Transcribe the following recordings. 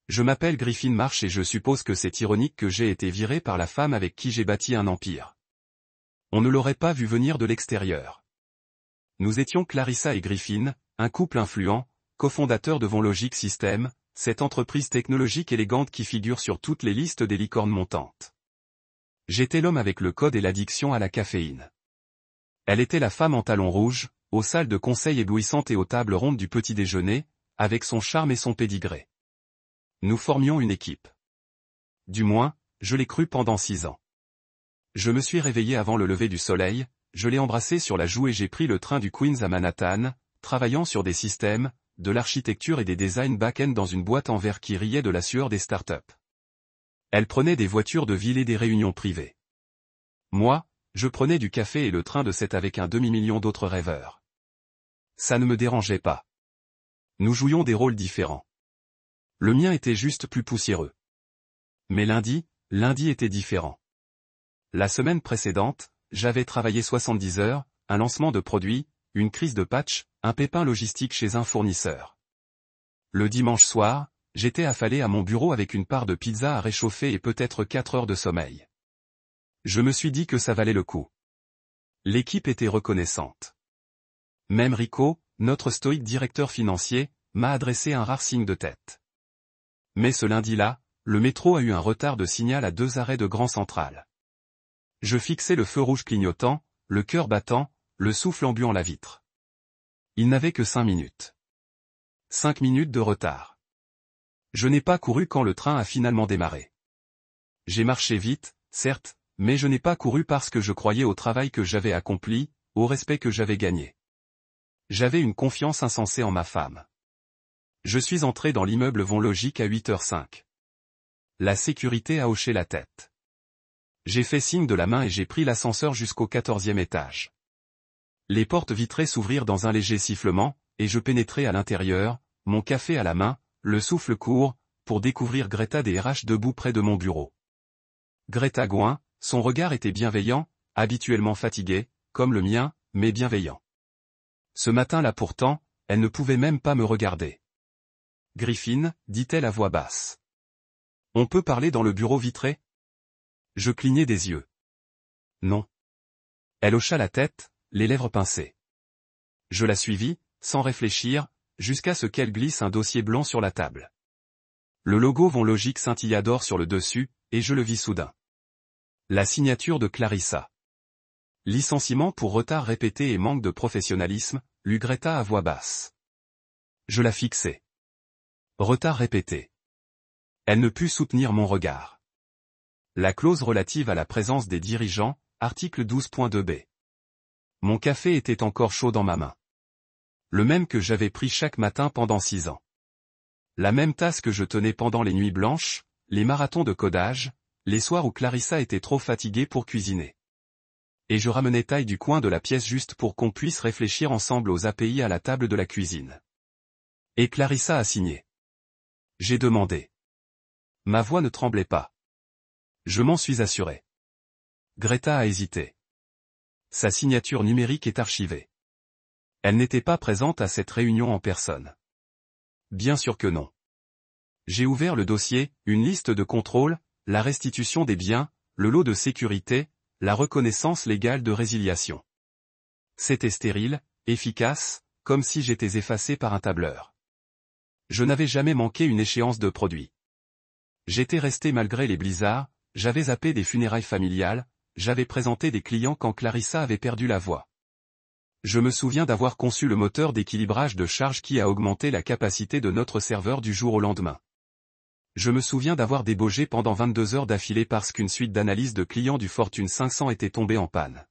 Je m'appelle Griffin Marsh et je suppose que c'est ironique que j'ai été viré par la femme avec qui j'ai bâti un empire. On ne l'aurait pas vu venir de l'extérieur. Nous étions Clarissa et Griffin, un couple influent, cofondateur de Vonlogic Systems, cette entreprise technologique élégante qui figure sur toutes les listes des licornes montantes. J'étais l'homme avec le code et l'addiction à la caféine. Elle était la femme en talons rouges, aux salles de conseil éblouissantes et aux tables rondes du petit déjeuner, avec son charme et son pédigré. Nous formions une équipe. Du moins, je l'ai cru pendant 6 ans. Je me suis réveillé avant le lever du soleil, je l'ai embrassé sur la joue et j'ai pris le train du Queens à Manhattan, travaillant sur des systèmes, de l'architecture et des designs back-end dans une boîte en verre qui riait de la sueur des startups. Elle prenait des voitures de ville et des réunions privées. Moi, je prenais du café et le train de 7 avec un demi-million d'autres rêveurs. Ça ne me dérangeait pas. Nous jouions des rôles différents. Le mien était juste plus poussiéreux. Mais lundi était différent. La semaine précédente, j'avais travaillé 70 heures, un lancement de produit, une crise de patch, un pépin logistique chez un fournisseur. Le dimanche soir, j'étais affalé à mon bureau avec une part de pizza à réchauffer et peut-être 4 heures de sommeil. Je me suis dit que ça valait le coup. L'équipe était reconnaissante. Même Rico, notre stoïque directeur financier, m'a adressé un rare signe de tête. Mais ce lundi-là, le métro a eu un retard de signal à 2 arrêts de Grand Central. Je fixais le feu rouge clignotant, le cœur battant, le souffle embuant la vitre. Il n'avait que 5 minutes. 5 minutes de retard. Je n'ai pas couru quand le train a finalement démarré. J'ai marché vite, certes, mais je n'ai pas couru parce que je croyais au travail que j'avais accompli, au respect que j'avais gagné. J'avais une confiance insensée en ma femme. Je suis entré dans l'immeuble Vonlogic à 8h05. La sécurité a hoché la tête. J'ai fait signe de la main et j'ai pris l'ascenseur jusqu'au 14e étage. Les portes vitrées s'ouvrirent dans un léger sifflement, et je pénétrai à l'intérieur, mon café à la main, le souffle court, pour découvrir Greta des RH debout près de mon bureau. Greta Gouin, son regard était bienveillant, habituellement fatigué, comme le mien, mais bienveillant. Ce matin-là pourtant, elle ne pouvait même pas me regarder. Griffin, dit-elle à voix basse. On peut parler dans le bureau vitré ? Je clignai des yeux. Non. Elle hocha la tête, les lèvres pincées. Je la suivis, sans réfléchir, jusqu'à ce qu'elle glisse un dossier blanc sur la table. Le logo Vonlogic scintilla d'or sur le dessus, et je le vis soudain. La signature de Clarissa. Licenciement pour retard répété et manque de professionnalisme, lut Greta à voix basse. Je la fixai. Retard répété. Elle ne put soutenir mon regard. La clause relative à la présence des dirigeants, article 12.2b. Mon café était encore chaud dans ma main. Le même que j'avais pris chaque matin pendant 6 ans. La même tasse que je tenais pendant les nuits blanches, les marathons de codage, les soirs où Clarissa était trop fatiguée pour cuisiner. Et je ramenais taille du coin de la pièce juste pour qu'on puisse réfléchir ensemble aux API à la table de la cuisine. Et Clarissa a signé. J'ai demandé. Ma voix ne tremblait pas. Je m'en suis assuré. Greta a hésité. Sa signature numérique est archivée. Elle n'était pas présente à cette réunion en personne. Bien sûr que non. J'ai ouvert le dossier, une liste de contrôle, la restitution des biens, le lot de sécurité, la reconnaissance légale de résiliation. C'était stérile, efficace, comme si j'étais effacé par un tableur. Je n'avais jamais manqué une échéance de produit. J'étais resté malgré les blizzards, j'avais zappé des funérailles familiales, j'avais présenté des clients quand Clarissa avait perdu la voix. Je me souviens d'avoir conçu le moteur d'équilibrage de charge qui a augmenté la capacité de notre serveur du jour au lendemain. Je me souviens d'avoir débaugé pendant 22 heures d'affilée parce qu'une suite d'analyses de clients du Fortune 500 était tombée en panne.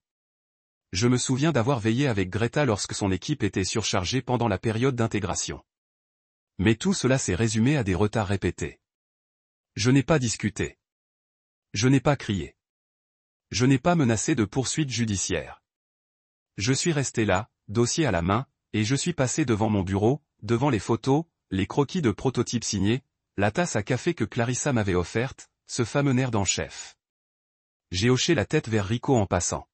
Je me souviens d'avoir veillé avec Greta lorsque son équipe était surchargée pendant la période d'intégration. Mais tout cela s'est résumé à des retards répétés. Je n'ai pas discuté. Je n'ai pas crié. Je n'ai pas menacé de poursuites judiciaires. Je suis resté là, dossier à la main, et je suis passé devant mon bureau, devant les photos, les croquis de prototypes signés, la tasse à café que Clarissa m'avait offerte, ce fameux nerd en chef. J'ai hoché la tête vers Rico en passant.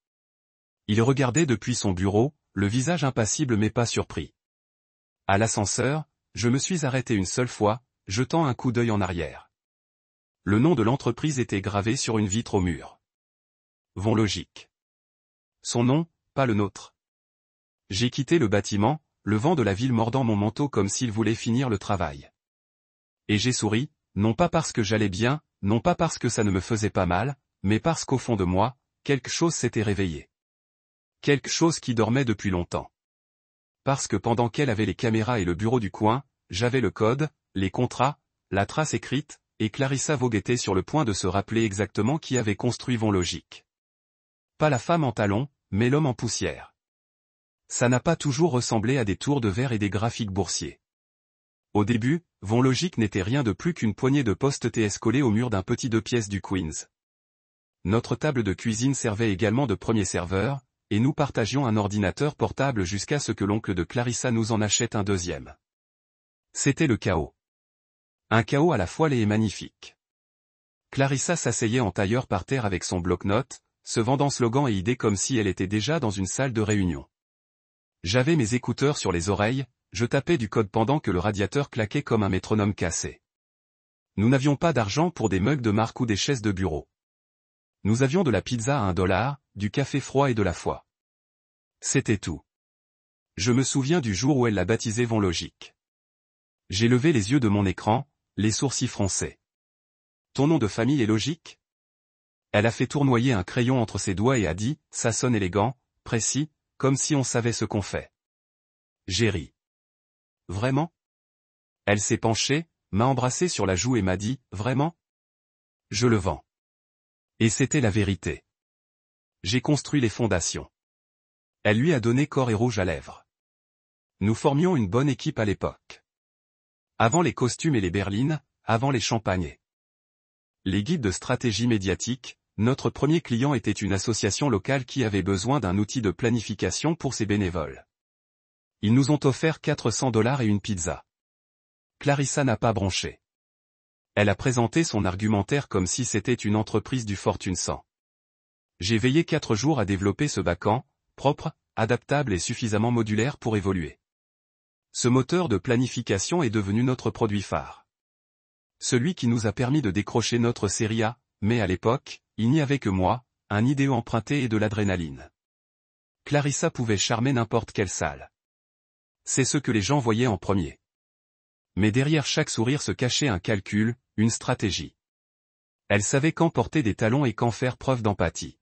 Il regardait depuis son bureau, le visage impassible mais pas surpris. À l'ascenseur, je me suis arrêté une seule fois, jetant un coup d'œil en arrière. Le nom de l'entreprise était gravé sur une vitre au mur. Vonlogic. Son nom, pas le nôtre. J'ai quitté le bâtiment, le vent de la ville mordant mon manteau comme s'il voulait finir le travail. Et j'ai souri, non pas parce que j'allais bien, non pas parce que ça ne me faisait pas mal, mais parce qu'au fond de moi, quelque chose s'était réveillé. Quelque chose qui dormait depuis longtemps. Parce que pendant qu'elle avait les caméras et le bureau du coin, j'avais le code, les contrats, la trace écrite, et Clarissa Vogue était sur le point de se rappeler exactement qui avait construit Vonlogic. Pas la femme en talons, mais l'homme en poussière. Ça n'a pas toujours ressemblé à des tours de verre et des graphiques boursiers. Au début, Vonlogic n'était rien de plus qu'une poignée de postes TS collés au mur d'un petit 2 pièces du Queens. Notre table de cuisine servait également de premier serveur, et nous partagions un ordinateur portable jusqu'à ce que l'oncle de Clarissa nous en achète un deuxième. C'était le chaos. Un chaos à la fois laid et magnifique. Clarissa s'asseyait en tailleur par terre avec son bloc-notes, se vendant slogans et idées comme si elle était déjà dans une salle de réunion. J'avais mes écouteurs sur les oreilles, je tapais du code pendant que le radiateur claquait comme un métronome cassé. Nous n'avions pas d'argent pour des mugs de marque ou des chaises de bureau. Nous avions de la pizza à $1, du café froid et de la foi. C'était tout. Je me souviens du jour où elle l'a baptisé Vonlogic. J'ai levé les yeux de mon écran, les sourcils froncés. Ton nom de famille est logique? Elle a fait tournoyer un crayon entre ses doigts et a dit, ça sonne élégant, précis, comme si on savait ce qu'on fait. J'ai ri. Vraiment? Elle s'est penchée, m'a embrassé sur la joue et m'a dit, vraiment? Je le vends. Et c'était la vérité. J'ai construit les fondations. Elle lui a donné corps et rouge à lèvres. Nous formions une bonne équipe à l'époque. Avant les costumes et les berlines, avant les champagnes. Les guides de stratégie médiatique, notre premier client était une association locale qui avait besoin d'un outil de planification pour ses bénévoles. Ils nous ont offert $400 et une pizza. Clarissa n'a pas bronché. Elle a présenté son argumentaire comme si c'était une entreprise du Fortune 100. J'ai veillé 4 jours à développer ce backend, propre, adaptable et suffisamment modulaire pour évoluer. Ce moteur de planification est devenu notre produit phare. Celui qui nous a permis de décrocher notre série A, mais à l'époque, il n'y avait que moi, un idéo emprunté et de l'adrénaline. Clarissa pouvait charmer n'importe quelle salle. C'est ce que les gens voyaient en premier. Mais derrière chaque sourire se cachait un calcul, une stratégie. Elle savait quand porter des talons et quand faire preuve d'empathie.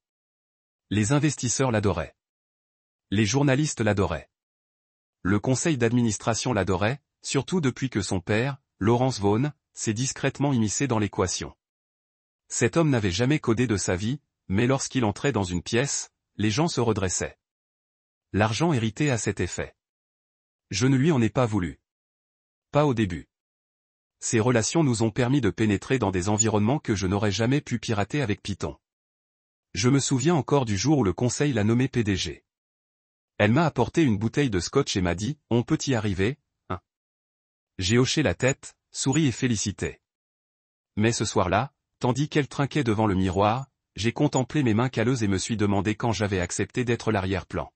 Les investisseurs l'adoraient. Les journalistes l'adoraient. Le conseil d'administration l'adorait, surtout depuis que son père, Lawrence Vaughn, s'est discrètement immiscé dans l'équation. Cet homme n'avait jamais codé de sa vie, mais lorsqu'il entrait dans une pièce, les gens se redressaient. L'argent héritait à cet effet. Je ne lui en ai pas voulu. Pas au début. Ces relations nous ont permis de pénétrer dans des environnements que je n'aurais jamais pu pirater avec Python. Je me souviens encore du jour où le conseil l'a nommé PDG. Elle m'a apporté une bouteille de scotch et m'a dit, on peut y arriver, hein. J'ai hoché la tête, souri et félicité. Mais ce soir-là, tandis qu'elle trinquait devant le miroir, j'ai contemplé mes mains calleuses et me suis demandé quand j'avais accepté d'être l'arrière-plan.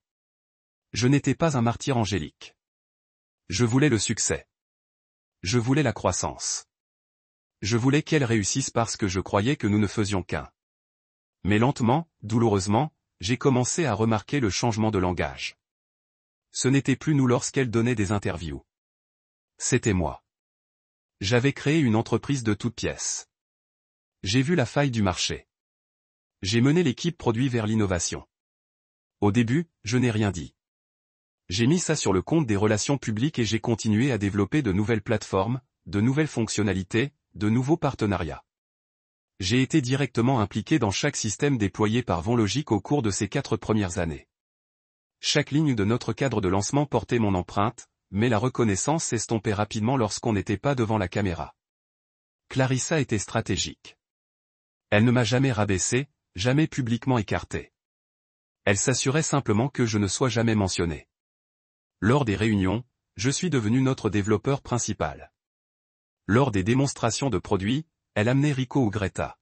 Je n'étais pas un martyr angélique. Je voulais le succès. Je voulais la croissance. Je voulais qu'elle réussisse parce que je croyais que nous ne faisions qu'un. Mais lentement, douloureusement, j'ai commencé à remarquer le changement de langage. Ce n'était plus nous lorsqu'elle donnait des interviews. C'était moi. J'avais créé une entreprise de toutes pièces. J'ai vu la faille du marché. J'ai mené l'équipe produit vers l'innovation. Au début, je n'ai rien dit. J'ai mis ça sur le compte des relations publiques et j'ai continué à développer de nouvelles plateformes, de nouvelles fonctionnalités, de nouveaux partenariats. J'ai été directement impliqué dans chaque système déployé par Vonlogic au cours de ces 4 premières années. Chaque ligne de notre cadre de lancement portait mon empreinte, mais la reconnaissance s'estompait rapidement lorsqu'on n'était pas devant la caméra. Clarissa était stratégique. Elle ne m'a jamais rabaissé, jamais publiquement écarté. Elle s'assurait simplement que je ne sois jamais mentionné. Lors des réunions, je suis devenu notre développeur principal. Lors des démonstrations de produits, elle amenait Rico ou Greta.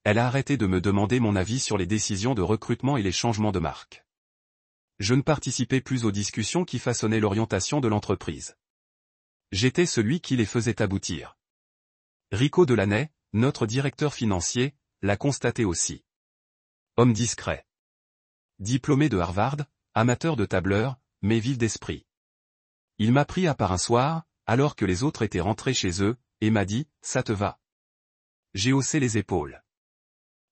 Elle a arrêté de me demander mon avis sur les décisions de recrutement et les changements de marque. Je ne participais plus aux discussions qui façonnaient l'orientation de l'entreprise. J'étais celui qui les faisait aboutir. Rico Delaney, notre directeur financier, l'a constaté aussi. Homme discret. Diplômé de Harvard, amateur de tableur, mais vif d'esprit. Il m'a pris à part un soir, alors que les autres étaient rentrés chez eux, et m'a dit, « Ça te va ?» J'ai haussé les épaules.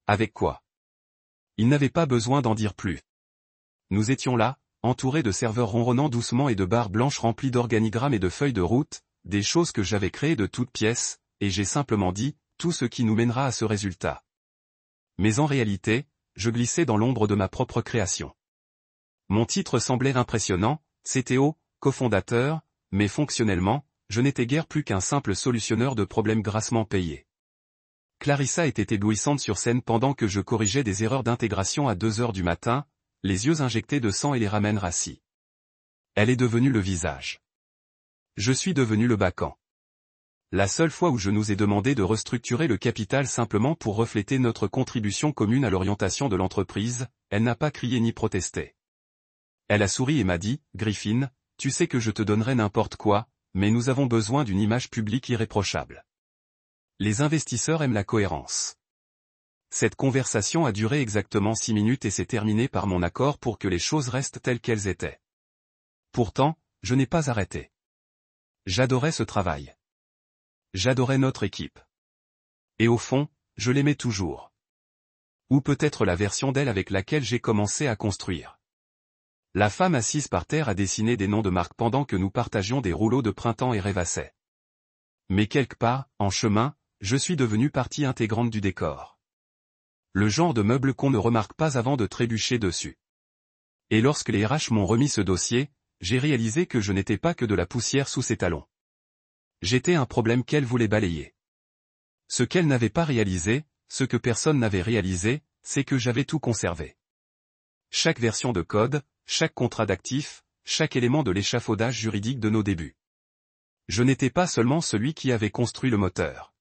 Avec quoi? Il n'avait pas besoin d'en dire plus. Nous étions là, entourés de serveurs ronronnant doucement et de barres blanches remplies d'organigrammes et de feuilles de route, des choses que j'avais créées de toutes pièces, et j'ai simplement dit, tout ce qui nous mènera à ce résultat. Mais en réalité, je glissais dans l'ombre de ma propre création. Mon titre semblait impressionnant, CTO, cofondateur, mais fonctionnellement, je n'étais guère plus qu'un simple solutionneur de problèmes grassement payés. Clarissa était éblouissante sur scène pendant que je corrigeais des erreurs d'intégration à 2 heures du matin, les yeux injectés de sang et les ramènes rassis. Elle est devenue le visage. Je suis devenu le baccan. La seule fois où je nous ai demandé de restructurer le capital simplement pour refléter notre contribution commune à l'orientation de l'entreprise, elle n'a pas crié ni protesté. Elle a souri et m'a dit, « Griffin, tu sais que je te donnerai n'importe quoi, mais nous avons besoin d'une image publique irréprochable. » Les investisseurs aiment la cohérence. Cette conversation a duré exactement 6 minutes et s'est terminée par mon accord pour que les choses restent telles qu'elles étaient. Pourtant, je n'ai pas arrêté. J'adorais ce travail. J'adorais notre équipe. Et au fond, je l'aimais toujours. Ou peut-être la version d'elle avec laquelle j'ai commencé à construire. La femme assise par terre a dessiné des noms de marques pendant que nous partagions des rouleaux de printemps et rêvassait. Mais quelque part, en chemin, je suis devenu partie intégrante du décor. Le genre de meuble qu'on ne remarque pas avant de trébucher dessus. Et lorsque les RH m'ont remis ce dossier, j'ai réalisé que je n'étais pas que de la poussière sous ses talons. J'étais un problème qu'elle voulait balayer. Ce qu'elle n'avait pas réalisé, ce que personne n'avait réalisé, c'est que j'avais tout conservé. Chaque version de code, chaque contrat d'actif, chaque élément de l'échafaudage juridique de nos débuts. Je n'étais pas seulement celui qui avait construit le moteur.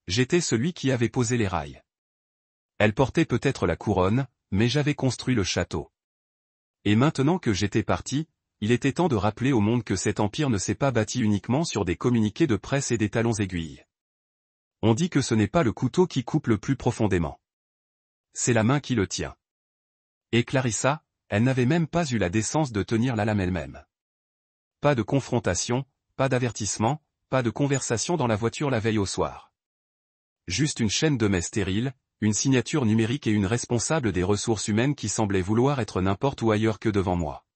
J'étais celui qui avait posé les rails. Elle portait peut-être la couronne, mais j'avais construit le château. Et maintenant que j'étais parti, il était temps de rappeler au monde que cet empire ne s'est pas bâti uniquement sur des communiqués de presse et des talons aiguilles. On dit que ce n'est pas le couteau qui coupe le plus profondément. C'est la main qui le tient. Et Clarissa, elle n'avait même pas eu la décence de tenir la lame elle-même. Pas de confrontation, pas d'avertissement, pas de conversation dans la voiture la veille au soir. Juste une chaîne de mails stérile, une signature numérique et une responsable des ressources humaines qui semblait vouloir être n'importe où ailleurs que devant moi.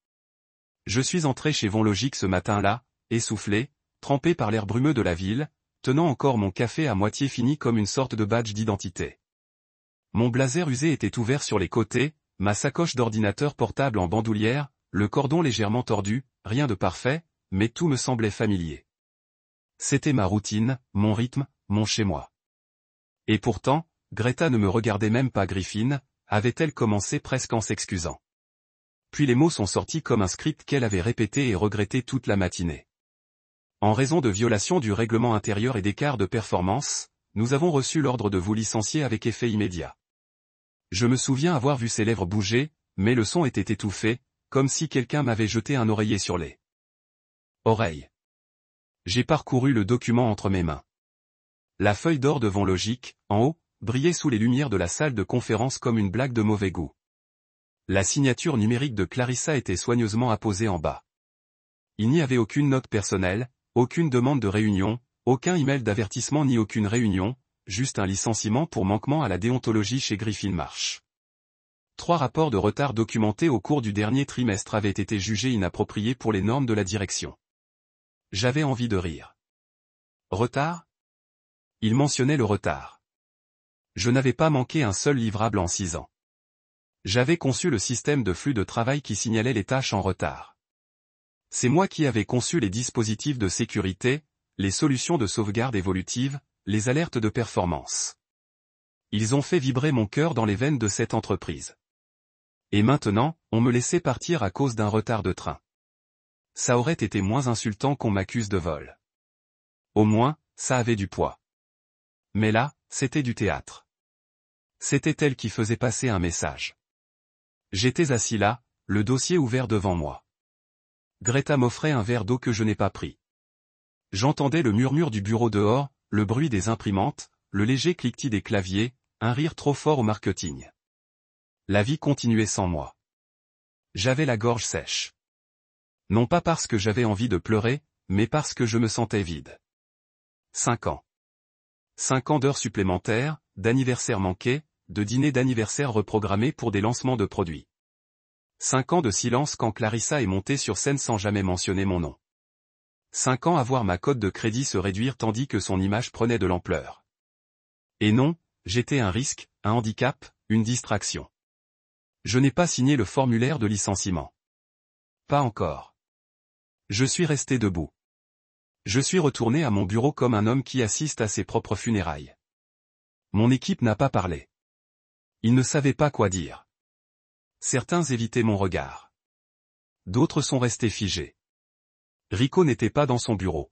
Je suis entré chez Von Logique ce matin-là, essoufflé, trempé par l'air brumeux de la ville, tenant encore mon café à moitié fini comme une sorte de badge d'identité. Mon blazer usé était ouvert sur les côtés, ma sacoche d'ordinateur portable en bandoulière, le cordon légèrement tordu, rien de parfait, mais tout me semblait familier. C'était ma routine, mon rythme, mon chez-moi. Et pourtant, Greta ne me regardait même pas. Griffin, avait-elle commencé presque en s'excusant. Puis les mots sont sortis comme un script qu'elle avait répété et regretté toute la matinée. En raison de violation du règlement intérieur et d'écart de performance, nous avons reçu l'ordre de vous licencier avec effet immédiat. Je me souviens avoir vu ses lèvres bouger, mais le son était étouffé, comme si quelqu'un m'avait jeté un oreiller sur les oreilles. J'ai parcouru le document entre mes mains. La feuille d'or de Von Logique, en haut, brillait sous les lumières de la salle de conférence comme une blague de mauvais goût. La signature numérique de Clarissa était soigneusement apposée en bas. Il n'y avait aucune note personnelle, aucune demande de réunion, aucun email d'avertissement ni aucune réunion, juste un licenciement pour manquement à la déontologie chez Griffin Marsh. 3 rapports de retard documentés au cours du dernier trimestre avaient été jugés inappropriés pour les normes de la direction. J'avais envie de rire. Retard? Il mentionnait le retard. Je n'avais pas manqué un seul livrable en 6 ans. J'avais conçu le système de flux de travail qui signalait les tâches en retard. C'est moi qui avais conçu les dispositifs de sécurité, les solutions de sauvegarde évolutive, les alertes de performance. Ils ont fait vibrer mon cœur dans les veines de cette entreprise. Et maintenant, on me laissait partir à cause d'un retard de train. Ça aurait été moins insultant qu'on m'accuse de vol. Au moins, ça avait du poids. Mais là, c'était du théâtre. C'était elle qui faisait passer un message. J'étais assis là, le dossier ouvert devant moi. Greta m'offrait un verre d'eau que je n'ai pas pris. J'entendais le murmure du bureau dehors, le bruit des imprimantes, le léger cliquetis des claviers, un rire trop fort au marketing. La vie continuait sans moi. J'avais la gorge sèche. Non pas parce que j'avais envie de pleurer, mais parce que je me sentais vide. 5 ans. 5 ans d'heures supplémentaires, d'anniversaires manqués, de dîners d'anniversaire reprogrammés pour des lancements de produits. 5 ans de silence quand Clarissa est montée sur scène sans jamais mentionner mon nom. 5 ans à voir ma cote de crédit se réduire tandis que son image prenait de l'ampleur. Et non, j'étais un risque, un handicap, une distraction. Je n'ai pas signé le formulaire de licenciement. Pas encore. Je suis resté debout. Je suis retourné à mon bureau comme un homme qui assiste à ses propres funérailles. Mon équipe n'a pas parlé. Ils ne savaient pas quoi dire. Certains évitaient mon regard. D'autres sont restés figés. Rico n'était pas dans son bureau.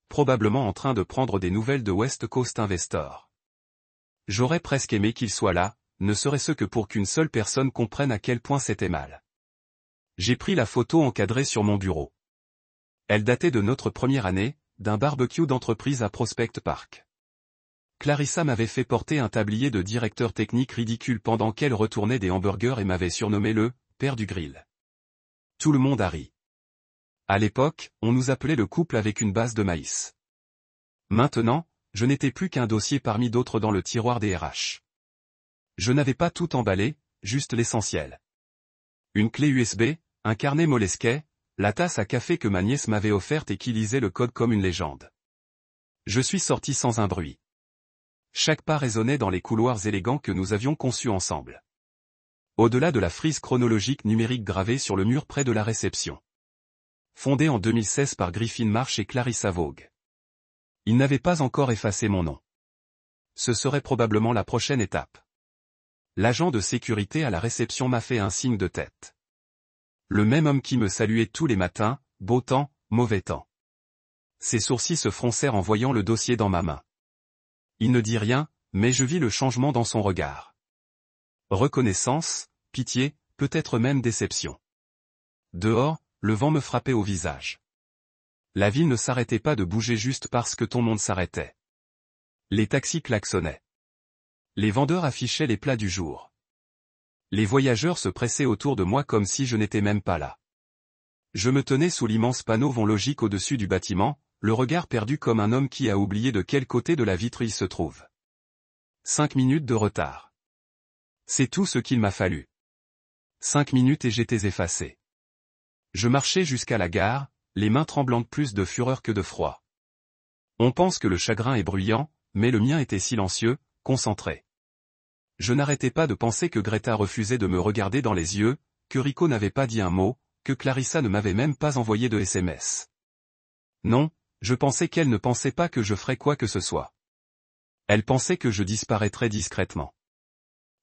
Probablement en train de prendre des nouvelles de West Coast Investor. J'aurais presque aimé qu'il soit là, ne serait-ce que pour qu'une seule personne comprenne à quel point c'était mal. J'ai pris la photo encadrée sur mon bureau. Elle datait de notre première année, d'un barbecue d'entreprise à Prospect Park. Clarissa m'avait fait porter un tablier de directeur technique ridicule pendant qu'elle retournait des hamburgers et m'avait surnommé le « père du grill ». Tout le monde a ri. À l'époque, on nous appelait le couple avec une base de maïs. Maintenant, je n'étais plus qu'un dossier parmi d'autres dans le tiroir des RH. Je n'avais pas tout emballé, juste l'essentiel. Une clé USB, un carnet Moleskine, la tasse à café que ma nièce m'avait offerte et qui lisait le code comme une légende. Je suis sorti sans un bruit. Chaque pas résonnait dans les couloirs élégants que nous avions conçus ensemble. Au-delà de la frise chronologique numérique gravée sur le mur près de la réception. Fondé en 2016 par Griffin Marsh et Clarissa Vogue. Il n'avait pas encore effacé mon nom. Ce serait probablement la prochaine étape. L'agent de sécurité à la réception m'a fait un signe de tête. Le même homme qui me saluait tous les matins, beau temps, mauvais temps. Ses sourcils se froncèrent en voyant le dossier dans ma main. Il ne dit rien, mais je vis le changement dans son regard. Reconnaissance, pitié, peut-être même déception. Dehors, le vent me frappait au visage. La ville ne s'arrêtait pas de bouger juste parce que ton monde s'arrêtait. Les taxis klaxonnaient. Les vendeurs affichaient les plats du jour. Les voyageurs se pressaient autour de moi comme si je n'étais même pas là. Je me tenais sous l'immense panneau Vont Logique au-dessus du bâtiment, le regard perdu comme un homme qui a oublié de quel côté de la vitre il se trouve. 5 minutes de retard. C'est tout ce qu'il m'a fallu. 5 minutes et j'étais effacé. Je marchais jusqu'à la gare, les mains tremblantes plus de fureur que de froid. On pense que le chagrin est bruyant, mais le mien était silencieux, concentré. Je n'arrêtais pas de penser que Greta refusait de me regarder dans les yeux, que Rico n'avait pas dit un mot, que Clarissa ne m'avait même pas envoyé de SMS. Non, je pensais qu'elle ne pensait pas que je ferais quoi que ce soit. Elle pensait que je disparaîtrais discrètement.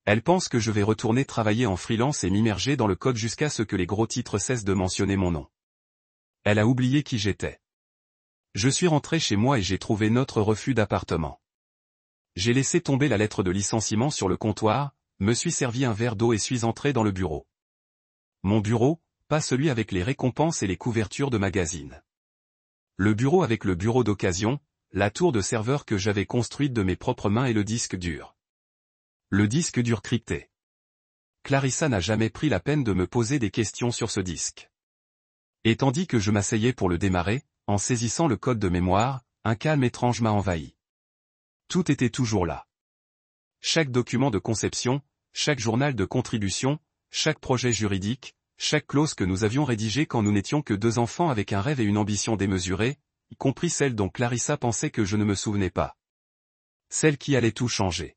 Elle pense que je vais retourner travailler en freelance et m'immerger dans le code jusqu'à ce que les gros titres cessent de mentionner mon nom. Elle a oublié qui j'étais. Je suis rentré chez moi et j'ai trouvé notre refus d'appartement. J'ai laissé tomber la lettre de licenciement sur le comptoir, me suis servi un verre d'eau et suis entré dans le bureau. Mon bureau, pas celui avec les récompenses et les couvertures de magazines. Le bureau avec le bureau d'occasion, la tour de serveur que j'avais construite de mes propres mains et le disque dur. Le disque dur crypté. Clarissa n'a jamais pris la peine de me poser des questions sur ce disque. Et tandis que je m'asseyais pour le démarrer, en saisissant le code de mémoire, un calme étrange m'a envahi. Tout était toujours là. Chaque document de conception, chaque journal de contribution, chaque projet juridique, chaque clause que nous avions rédigée quand nous n'étions que 2 enfants avec un rêve et une ambition démesurée, y compris celle dont Clarissa pensait que je ne me souvenais pas. Celle qui allait tout changer.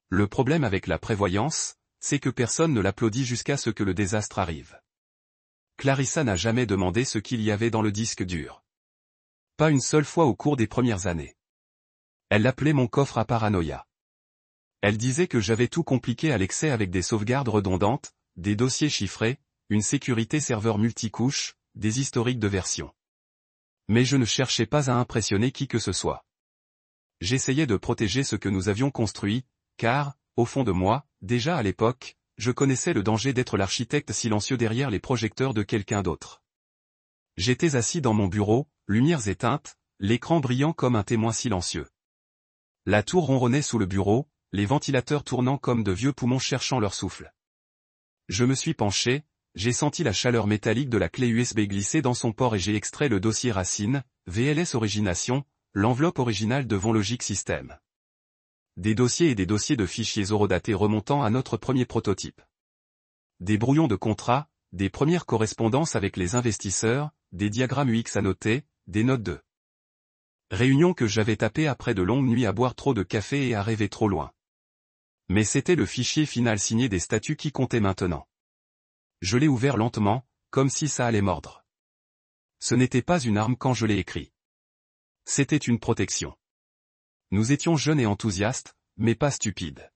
Le problème avec la prévoyance, c'est que personne ne l'applaudit jusqu'à ce que le désastre arrive. Clarissa n'a jamais demandé ce qu'il y avait dans le disque dur. Pas une seule fois au cours des premières années. Elle l'appelait mon coffre à paranoïa. Elle disait que j'avais tout compliqué à l'excès avec des sauvegardes redondantes, des dossiers chiffrés, une sécurité serveur multicouche, des historiques de version. Mais je ne cherchais pas à impressionner qui que ce soit. J'essayais de protéger ce que nous avions construit, car, au fond de moi, déjà à l'époque, je connaissais le danger d'être l'architecte silencieux derrière les projecteurs de quelqu'un d'autre. J'étais assis dans mon bureau, lumières éteintes, l'écran brillant comme un témoin silencieux. La tour ronronnait sous le bureau, les ventilateurs tournant comme de vieux poumons cherchant leur souffle. Je me suis penché, j'ai senti la chaleur métallique de la clé USB glisser dans son port et j'ai extrait le dossier Racine, VLS Origination, l'enveloppe originale de VonLogic System. Des dossiers et des dossiers de fichiers horodatés remontant à notre premier prototype. Des brouillons de contrats, des premières correspondances avec les investisseurs, des diagrammes UX annotés, des notes de réunion que j'avais tapées après de longues nuits à boire trop de café et à rêver trop loin. Mais c'était le fichier final signé des statuts qui comptait maintenant. Je l'ai ouvert lentement, comme si ça allait mordre. Ce n'était pas une arme quand je l'ai écrit. C'était une protection. Nous étions jeunes et enthousiastes, mais pas stupides.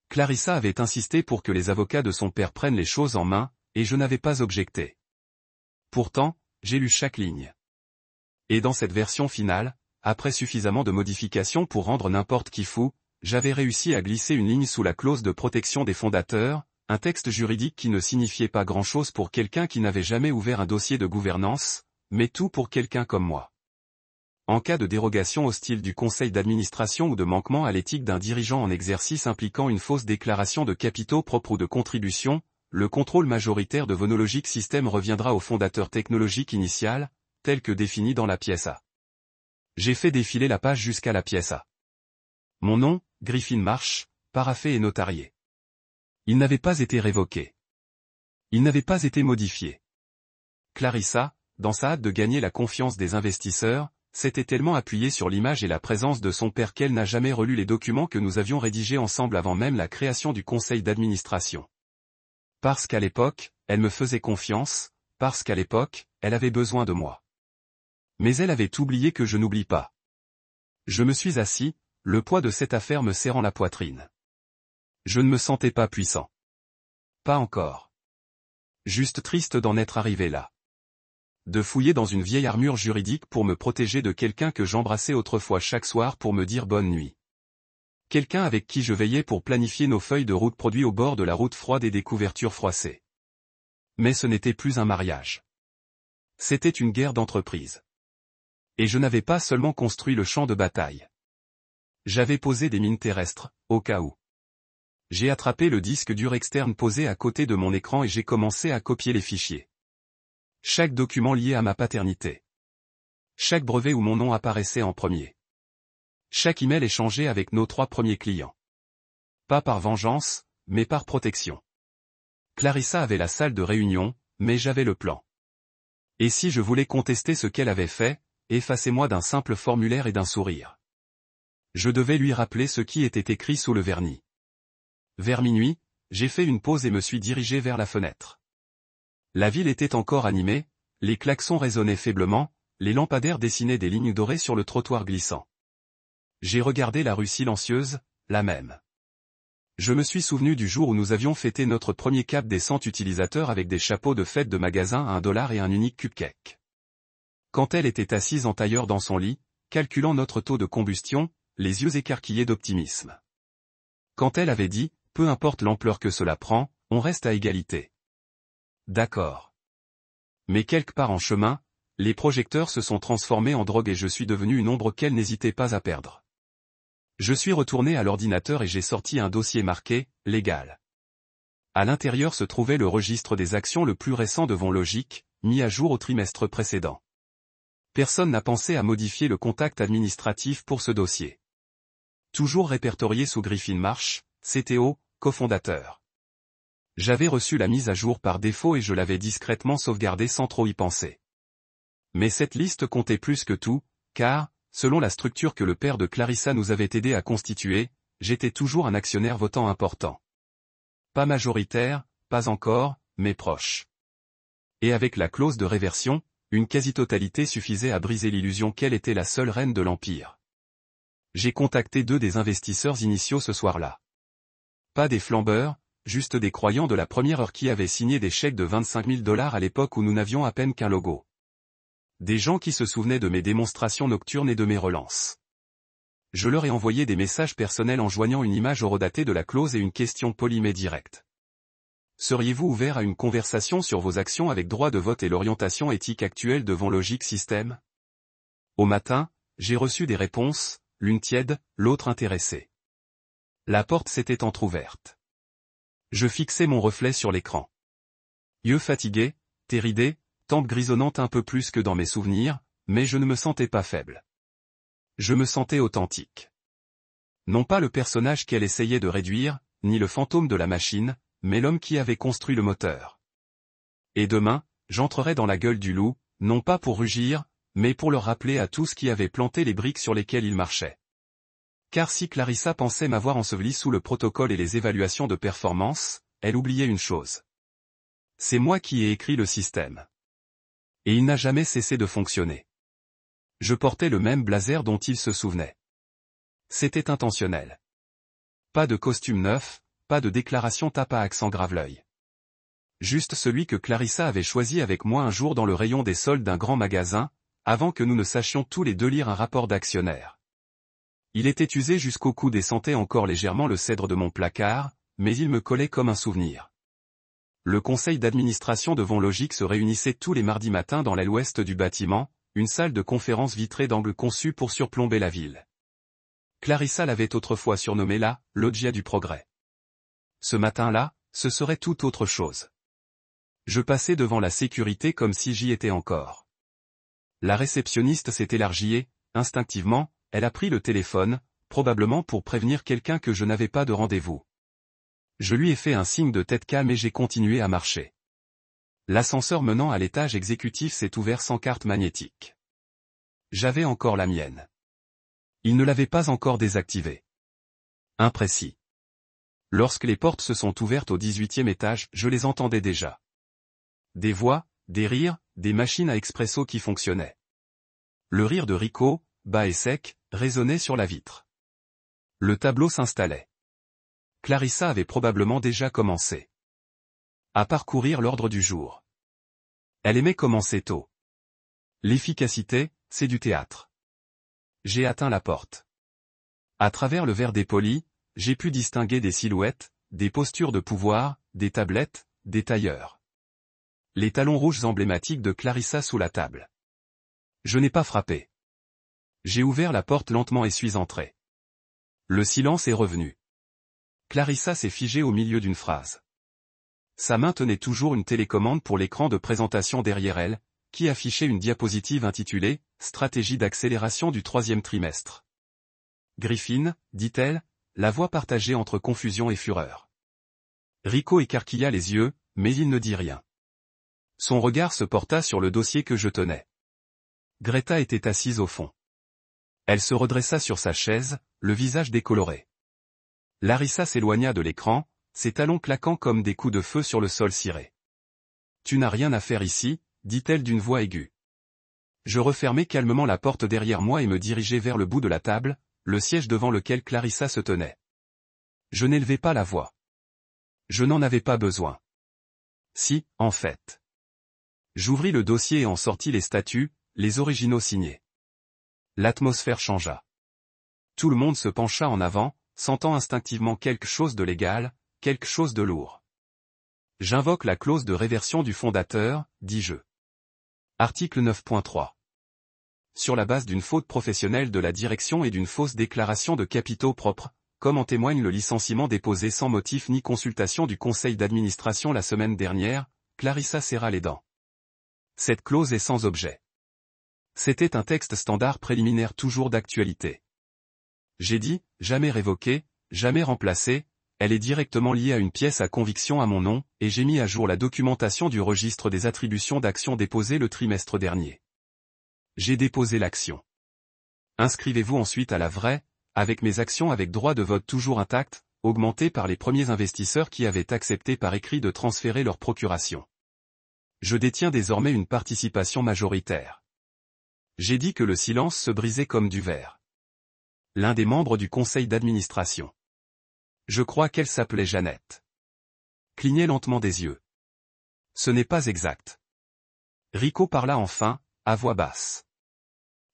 Clarissa avait insisté pour que les avocats de son père prennent les choses en main, et je n'avais pas objecté. Pourtant, j'ai lu chaque ligne. Et dans cette version finale, après suffisamment de modifications pour rendre n'importe qui fou, j'avais réussi à glisser une ligne sous la clause de protection des fondateurs, un texte juridique qui ne signifiait pas grand-chose pour quelqu'un qui n'avait jamais ouvert un dossier de gouvernance, mais tout pour quelqu'un comme moi. En cas de dérogation au style du conseil d'administration ou de manquement à l'éthique d'un dirigeant en exercice impliquant une fausse déclaration de capitaux propres ou de contributions, le contrôle majoritaire de VonLogic System reviendra au fondateur technologique initial, tel que défini dans la pièce A. J'ai fait défiler la page jusqu'à la pièce A. Mon nom, Griffin Marsh, paraphé et notarié. Il n'avait pas été révoqué. Il n'avait pas été modifié. Clarissa, dans sa hâte de gagner la confiance des investisseurs, s'était tellement appuyée sur l'image et la présence de son père qu'elle n'a jamais relu les documents que nous avions rédigés ensemble avant même la création du conseil d'administration. Parce qu'à l'époque, elle me faisait confiance, parce qu'à l'époque, elle avait besoin de moi. Mais elle avait oublié que je n'oublie pas. Je me suis assis, le poids de cette affaire me serrant la poitrine. Je ne me sentais pas puissant. Pas encore. Juste triste d'en être arrivé là. De fouiller dans une vieille armure juridique pour me protéger de quelqu'un que j'embrassais autrefois chaque soir pour me dire bonne nuit. Quelqu'un avec qui je veillais pour planifier nos feuilles de route produits au bord de la route froide et des couvertures froissées. Mais ce n'était plus un mariage. C'était une guerre d'entreprise. Et je n'avais pas seulement construit le champ de bataille. J'avais posé des mines terrestres, au cas où. J'ai attrapé le disque dur externe posé à côté de mon écran et j'ai commencé à copier les fichiers. Chaque document lié à ma paternité. Chaque brevet où mon nom apparaissait en premier. Chaque email échangé avec nos 3 premiers clients. Pas par vengeance, mais par protection. Clarissa avait la salle de réunion, mais j'avais le plan. Et si je voulais contester ce qu'elle avait fait, effacez-moi d'un simple formulaire et d'un sourire. Je devais lui rappeler ce qui était écrit sous le vernis. Vers minuit, j'ai fait une pause et me suis dirigé vers la fenêtre. La ville était encore animée, les klaxons résonnaient faiblement, les lampadaires dessinaient des lignes dorées sur le trottoir glissant. J'ai regardé la rue silencieuse, la même. Je me suis souvenu du jour où nous avions fêté notre premier cap des 100 utilisateurs avec des chapeaux de fête de magasin à $1 et un unique cupcake. Quand elle était assise en tailleur dans son lit, calculant notre taux de combustion, les yeux écarquillés d'optimisme. Quand elle avait dit, peu importe l'ampleur que cela prend, on reste à égalité. D'accord. Mais quelque part en chemin, les projecteurs se sont transformés en drogue et je suis devenu une ombre qu'elle n'hésitait pas à perdre. Je suis retourné à l'ordinateur et j'ai sorti un dossier marqué « Légal ». À l'intérieur se trouvait le registre des actions le plus récent de VonLogic, mis à jour au trimestre précédent. Personne n'a pensé à modifier le contact administratif pour ce dossier. Toujours répertorié sous Griffin Marsh, CTO, cofondateur. J'avais reçu la mise à jour par défaut et je l'avais discrètement sauvegardée sans trop y penser. Mais cette liste comptait plus que tout, car, selon la structure que le père de Clarissa nous avait aidé à constituer, j'étais toujours un actionnaire votant important. Pas majoritaire, pas encore, mais proche. Et avec la clause de réversion, une quasi-totalité suffisait à briser l'illusion qu'elle était la seule reine de l'Empire. J'ai contacté 2 des investisseurs initiaux ce soir-là. Pas des flambeurs, juste des croyants de la première heure qui avaient signé des chèques de $25 000 à l'époque où nous n'avions à peine qu'un logo. Des gens qui se souvenaient de mes démonstrations nocturnes et de mes relances. Je leur ai envoyé des messages personnels en joignant une image horodatée de la clause et une question polie mais directe. Seriez-vous ouvert à une conversation sur vos actions avec droit de vote et l'orientation éthique actuelle de Vonlogic System? Au matin, j'ai reçu des réponses, l'une tiède, l'autre intéressée. La porte s'était entr'ouverte. Je fixais mon reflet sur l'écran. Yeux fatigués, terridés, tempe grisonnante un peu plus que dans mes souvenirs, mais je ne me sentais pas faible. Je me sentais authentique. Non pas le personnage qu'elle essayait de réduire, ni le fantôme de la machine, mais l'homme qui avait construit le moteur. Et demain, j'entrerai dans la gueule du loup, non pas pour rugir, mais pour le rappeler à tous qui avaient planté les briques sur lesquelles il marchait. Car si Clarissa pensait m'avoir enseveli sous le protocole et les évaluations de performance, elle oubliait une chose. C'est moi qui ai écrit le système. Et il n'a jamais cessé de fonctionner. Je portais le même blazer dont il se souvenait. C'était intentionnel. Pas de costume neuf, pas de déclaration tape à accent grave-l'œil. Juste celui que Clarissa avait choisi avec moi un jour dans le rayon des soldes d'un grand magasin, avant que nous ne sachions tous les deux lire un rapport d'actionnaire. Il était usé jusqu'au coude et sentait encore légèrement le cèdre de mon placard, mais il me collait comme un souvenir. Le conseil d'administration de Vonlogic se réunissait tous les mardis matins dans l'aile ouest du bâtiment, une salle de conférence vitrée d'angle conçue pour surplomber la ville. Clarissa l'avait autrefois surnommée la « loggia du progrès ». Ce matin-là, ce serait tout autre chose. Je passais devant la sécurité comme si j'y étais encore. La réceptionniste s'est élargie et, instinctivement, elle a pris le téléphone, probablement pour prévenir quelqu'un que je n'avais pas de rendez-vous. Je lui ai fait un signe de tête calme et j'ai continué à marcher. L'ascenseur menant à l'étage exécutif s'est ouvert sans carte magnétique. J'avais encore la mienne. Il ne l'avait pas encore désactivée. Imprécis. Lorsque les portes se sont ouvertes au 18e étage, je les entendais déjà. Des voix, des rires, des machines à expresso qui fonctionnaient. Le rire de Rico, bas et sec, résonnait sur la vitre. Le tableau s'installait. Clarissa avait probablement déjà commencé à parcourir l'ordre du jour. Elle aimait commencer tôt. L'efficacité, c'est du théâtre. J'ai atteint la porte. À travers le verre dépoli, j'ai pu distinguer des silhouettes, des postures de pouvoir, des tablettes, des tailleurs. Les talons rouges emblématiques de Clarissa sous la table. Je n'ai pas frappé. J'ai ouvert la porte lentement et suis entré. Le silence est revenu. Clarissa s'est figée au milieu d'une phrase. Sa main tenait toujours une télécommande pour l'écran de présentation derrière elle, qui affichait une diapositive intitulée « Stratégie d'accélération du troisième trimestre ». Griffin, dit-elle, la voix partagée entre confusion et fureur. Rico écarquilla les yeux, mais il ne dit rien. Son regard se porta sur le dossier que je tenais. Greta était assise au fond. Elle se redressa sur sa chaise, le visage décoloré. Larissa s'éloigna de l'écran, ses talons claquant comme des coups de feu sur le sol ciré. « Tu n'as rien à faire ici », dit-elle d'une voix aiguë. Je refermai calmement la porte derrière moi et me dirigeai vers le bout de la table, le siège devant lequel Clarissa se tenait. Je n'élevai pas la voix. Je n'en avais pas besoin. Si, en fait. J'ouvris le dossier et en sortis les statuts, les originaux signés. L'atmosphère changea. Tout le monde se pencha en avant, sentant instinctivement quelque chose de légal, quelque chose de lourd. J'invoque la clause de réversion du fondateur, dis-je. Article 9.3. Sur la base d'une faute professionnelle de la direction et d'une fausse déclaration de capitaux propres, comme en témoigne le licenciement déposé sans motif ni consultation du conseil d'administration la semaine dernière, Clarissa serra les dents. Cette clause est sans objet. C'était un texte standard préliminaire toujours d'actualité. J'ai dit, jamais révoqué, jamais remplacé, elle est directement liée à une pièce à conviction à mon nom, et j'ai mis à jour la documentation du registre des attributions d'actions déposées le trimestre dernier. J'ai déposé l'action. Inscrivez-vous ensuite à la vraie, avec mes actions avec droit de vote toujours intact, augmentées par les premiers investisseurs qui avaient accepté par écrit de transférer leur procuration. Je détiens désormais une participation majoritaire. J'ai dit que le silence se brisait comme du verre. L'un des membres du conseil d'administration. Je crois qu'elle s'appelait Jeannette. Clignait lentement des yeux. Ce n'est pas exact. Rico parla enfin, à voix basse.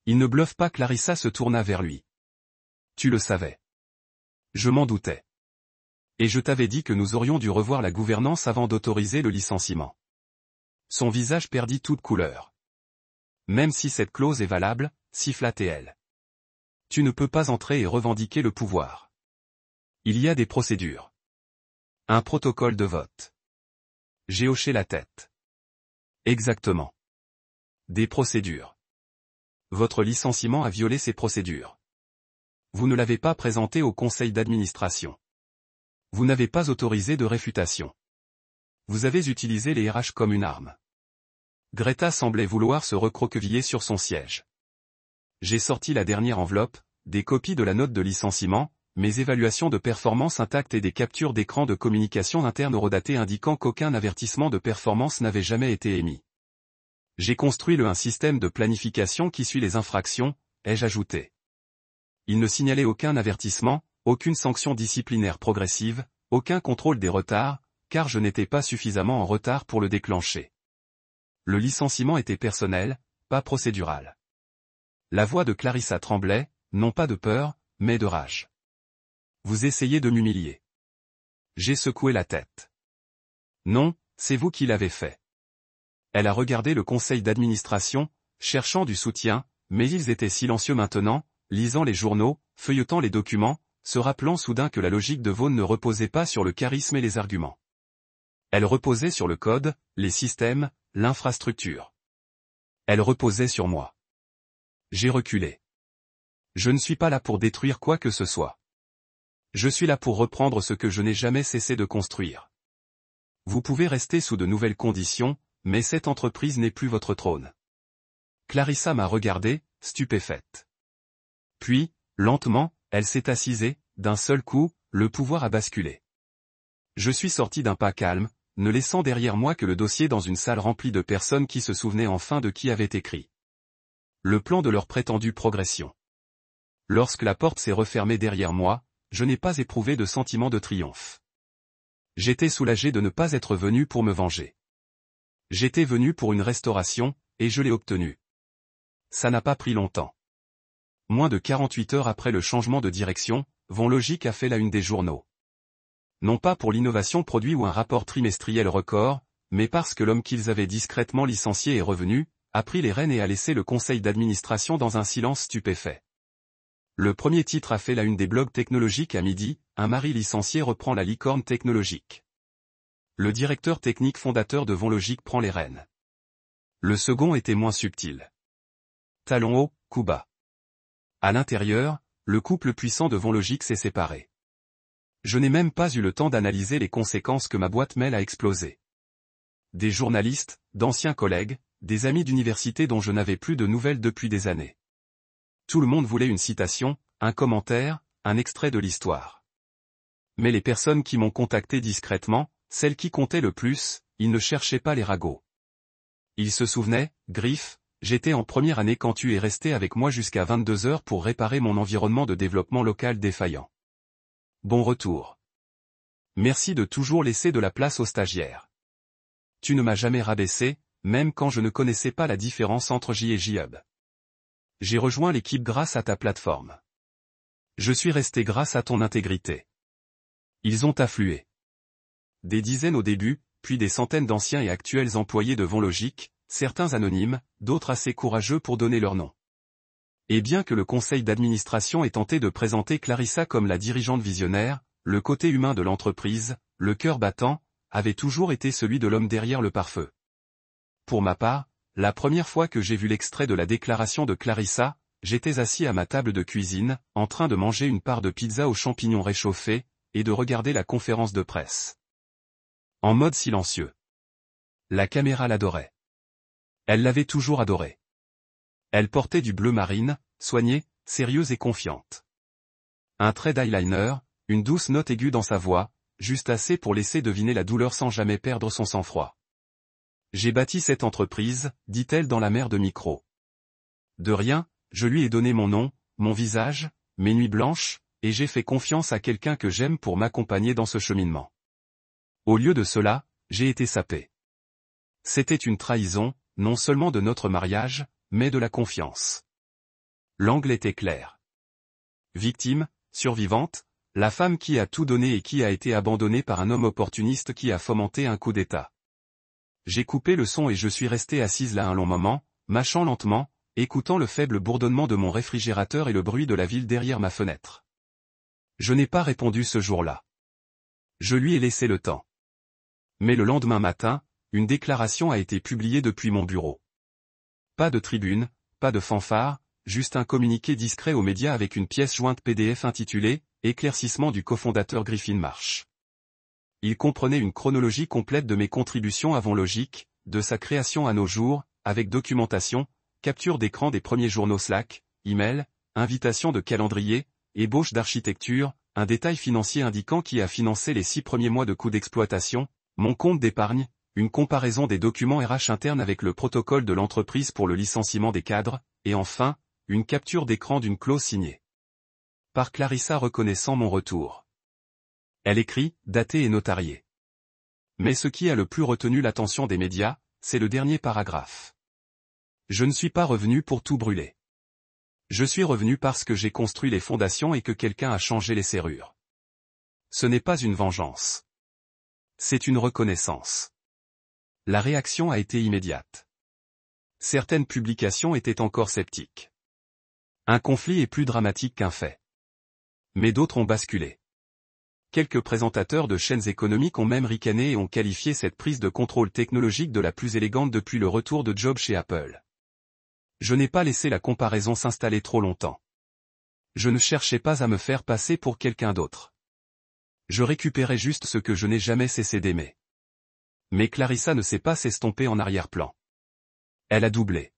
Il ne bluffe pas. Clarissa se tourna vers lui. Tu le savais. Je m'en doutais. Et je t'avais dit que nous aurions dû revoir la gouvernance avant d'autoriser le licenciement. Son visage perdit toute couleur. Même si cette clause est valable, siffla-t-elle. Tu ne peux pas entrer et revendiquer le pouvoir. Il y a des procédures. Un protocole de vote. J'ai hoché la tête. Exactement. Des procédures. Votre licenciement a violé ces procédures. Vous ne l'avez pas présenté au conseil d'administration. Vous n'avez pas autorisé de réfutation. Vous avez utilisé les RH comme une arme. Greta semblait vouloir se recroqueviller sur son siège. J'ai sorti la dernière enveloppe, des copies de la note de licenciement, mes évaluations de performance intactes et des captures d'écran de communication interne eurodatées indiquant qu'aucun avertissement de performance n'avait jamais été émis. J'ai construit un système de planification qui suit les infractions, ai-je ajouté. Il ne signalait aucun avertissement, aucune sanction disciplinaire progressive, aucun contrôle des retards, car je n'étais pas suffisamment en retard pour le déclencher. Le licenciement était personnel, pas procédural. La voix de Clarissa tremblait, non pas de peur, mais de rage. Vous essayez de m'humilier. J'ai secoué la tête. Non, c'est vous qui l'avez fait. Elle a regardé le conseil d'administration, cherchant du soutien, mais ils étaient silencieux maintenant, lisant les journaux, feuilletant les documents, se rappelant soudain que la logique de Vaughan ne reposait pas sur le charisme et les arguments. Elle reposait sur le code, les systèmes, l'infrastructure. Elle reposait sur moi. J'ai reculé. Je ne suis pas là pour détruire quoi que ce soit. Je suis là pour reprendre ce que je n'ai jamais cessé de construire. Vous pouvez rester sous de nouvelles conditions, mais cette entreprise n'est plus votre trône. Clarissa m'a regardé, stupéfaite. Puis, lentement, elle s'est assise, d'un seul coup, le pouvoir a basculé. Je suis sorti d'un pas calme, ne laissant derrière moi que le dossier dans une salle remplie de personnes qui se souvenaient enfin de qui avait écrit le plan de leur prétendue progression. Lorsque la porte s'est refermée derrière moi, je n'ai pas éprouvé de sentiment de triomphe. J'étais soulagé de ne pas être venu pour me venger. J'étais venu pour une restauration, et je l'ai obtenue. Ça n'a pas pris longtemps. Moins de 48 heures après le changement de direction, Vonlogic a fait la une des journaux. Non pas pour l'innovation produit ou un rapport trimestriel record, mais parce que l'homme qu'ils avaient discrètement licencié est revenu, a pris les rênes et a laissé le conseil d'administration dans un silence stupéfait. Le premier titre a fait la une des blogs technologiques à midi, un mari licencié reprend la licorne technologique. Le directeur technique fondateur de Vonlogic prend les rênes. Le second était moins subtil. Talon haut, coup bas. À l'intérieur, le couple puissant de Vonlogic s'est séparé. Je n'ai même pas eu le temps d'analyser les conséquences que ma boîte mail a explosé. Des journalistes, d'anciens collègues, des amis d'université dont je n'avais plus de nouvelles depuis des années. Tout le monde voulait une citation, un commentaire, un extrait de l'histoire. Mais les personnes qui m'ont contacté discrètement, celles qui comptaient le plus, ils ne cherchaient pas les ragots. Ils se souvenaient, Griff, j'étais en première année quand tu es resté avec moi jusqu'à 22 heures pour réparer mon environnement de développement local défaillant. Bon retour. Merci de toujours laisser de la place aux stagiaires. Tu ne m'as jamais rabaissé, même quand je ne connaissais pas la différence entre J et JHub. J'ai rejoint l'équipe grâce à ta plateforme. Je suis resté grâce à ton intégrité. Ils ont afflué. Des dizaines au début, puis des centaines d'anciens et actuels employés de Vonlogic, certains anonymes, d'autres assez courageux pour donner leur nom. Et bien que le conseil d'administration ait tenté de présenter Clarissa comme la dirigeante visionnaire, le côté humain de l'entreprise, le cœur battant, avait toujours été celui de l'homme derrière le pare-feu. Pour ma part, la première fois que j'ai vu l'extrait de la déclaration de Clarissa, j'étais assis à ma table de cuisine, en train de manger une part de pizza aux champignons réchauffés, et de regarder la conférence de presse. En mode silencieux. La caméra l'adorait. Elle l'avait toujours adorée. Elle portait du bleu marine, soignée, sérieuse et confiante. Un trait d'eyeliner, une douce note aiguë dans sa voix, juste assez pour laisser deviner la douleur sans jamais perdre son sang-froid. J'ai bâti cette entreprise, dit-elle dans la mer de micro. De rien, je lui ai donné mon nom, mon visage, mes nuits blanches, et j'ai fait confiance à quelqu'un que j'aime pour m'accompagner dans ce cheminement. Au lieu de cela, j'ai été sapé. C'était une trahison, non seulement de notre mariage, mais de la confiance. L'angle était clair. Victime, survivante, La femme qui a tout donné et qui a été abandonnée par un homme opportuniste qui a fomenté un coup d'État. J'ai coupé le son et je suis restée assise là un long moment, mâchant lentement, écoutant le faible bourdonnement de mon réfrigérateur et le bruit de la ville derrière ma fenêtre. Je n'ai pas répondu ce jour-là. Je lui ai laissé le temps. Mais le lendemain matin, une déclaration a été publiée depuis mon bureau. Pas de tribune, pas de fanfare, juste un communiqué discret aux médias avec une pièce jointe PDF intitulée « Éclaircissement du cofondateur Griffin Marsh ». Il comprenait une chronologie complète de mes contributions avant Logic, de sa création à nos jours, avec documentation, capture d'écran des premiers journaux Slack, email, invitation de calendrier, ébauche d'architecture, un détail financier indiquant qui a financé les 6 premiers mois de coûts d'exploitation, mon compte d'épargne, une comparaison des documents RH internes avec le protocole de l'entreprise pour le licenciement des cadres, et enfin, une capture d'écran d'une clause signée par Clarissa reconnaissant mon retour. Elle écrit, daté et notarié. Mais ce qui a le plus retenu l'attention des médias, c'est le dernier paragraphe. Je ne suis pas revenu pour tout brûler. Je suis revenu parce que j'ai construit les fondations et que quelqu'un a changé les serrures. Ce n'est pas une vengeance. C'est une reconnaissance. La réaction a été immédiate. Certaines publications étaient encore sceptiques. Un conflit est plus dramatique qu'un fait. Mais d'autres ont basculé. Quelques présentateurs de chaînes économiques ont même ricané et ont qualifié cette prise de contrôle technologique de la plus élégante depuis le retour de Jobs chez Apple. Je n'ai pas laissé la comparaison s'installer trop longtemps. Je ne cherchais pas à me faire passer pour quelqu'un d'autre. Je récupérais juste ce que je n'ai jamais cessé d'aimer. Mais Clarissa ne s'est pas s'estomper en arrière-plan. Elle a doublé.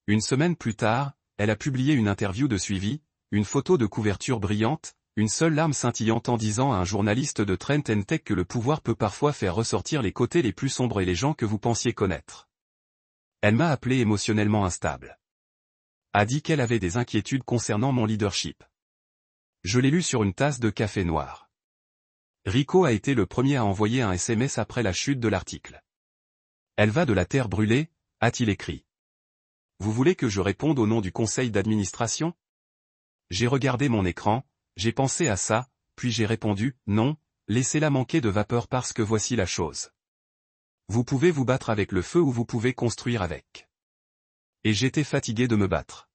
Une semaine plus tard, elle a publié une interview de suivi, une photo de couverture brillante, une seule larme scintillante en disant à un journaliste de Trent & Tech que le pouvoir peut parfois faire ressortir les côtés les plus sombres et les gens que vous pensiez connaître. Elle m'a appelé émotionnellement instable. A dit qu'elle avait des inquiétudes concernant mon leadership. Je l'ai lu sur une tasse de café noir. Rico a été le premier à envoyer un SMS après la chute de l'article. Elle va de la terre brûlée, a-t-il écrit. Vous voulez que je réponde au nom du conseil d'administration? J'ai regardé mon écran, j'ai pensé à ça, puis j'ai répondu, non, laissez-la manquer de vapeur parce que voici la chose. Vous pouvez vous battre avec le feu ou vous pouvez construire avec. Et j'étais fatigué de me battre.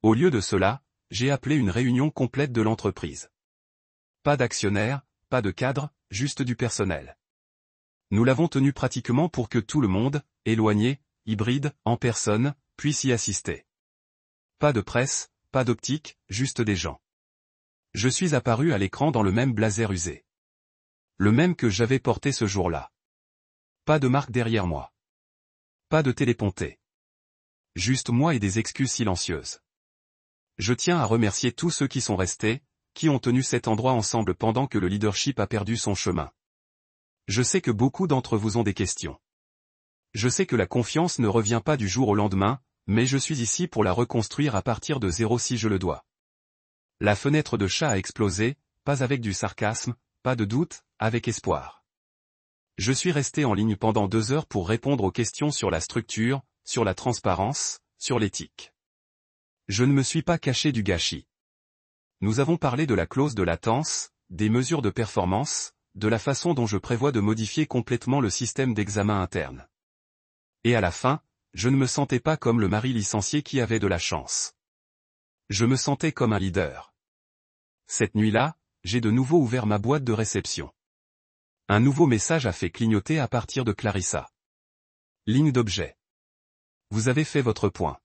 Au lieu de cela, j'ai appelé une réunion complète de l'entreprise. Pas d'actionnaires, pas de cadres, juste du personnel. Nous l'avons tenu pratiquement pour que tout le monde, éloigné, hybride, en personne, puisse y assister. Pas de presse, pas d'optique, juste des gens. Je suis apparu à l'écran dans le même blazer usé. Le même que j'avais porté ce jour-là. Pas de marque derrière moi. Pas de téléponté. Juste moi et des excuses silencieuses. Je tiens à remercier tous ceux qui sont restés, qui ont tenu cet endroit ensemble pendant que le leadership a perdu son chemin. Je sais que beaucoup d'entre vous ont des questions. Je sais que la confiance ne revient pas du jour au lendemain, mais je suis ici pour la reconstruire à partir de zéro si je le dois. La fenêtre de chat a explosé, pas avec du sarcasme, pas de doute, avec espoir. Je suis resté en ligne pendant 2 heures pour répondre aux questions sur la structure, sur la transparence, sur l'éthique. Je ne me suis pas caché du gâchis. Nous avons parlé de la clause de latence, des mesures de performance, de la façon dont je prévois de modifier complètement le système d'examen interne. Et à la fin, je ne me sentais pas comme le mari licencié qui avait de la chance. Je me sentais comme un leader. Cette nuit-là, j'ai de nouveau ouvert ma boîte de réception. Un nouveau message a fait clignoter à partir de Clarissa. Ligne d'objet. Vous avez fait votre point.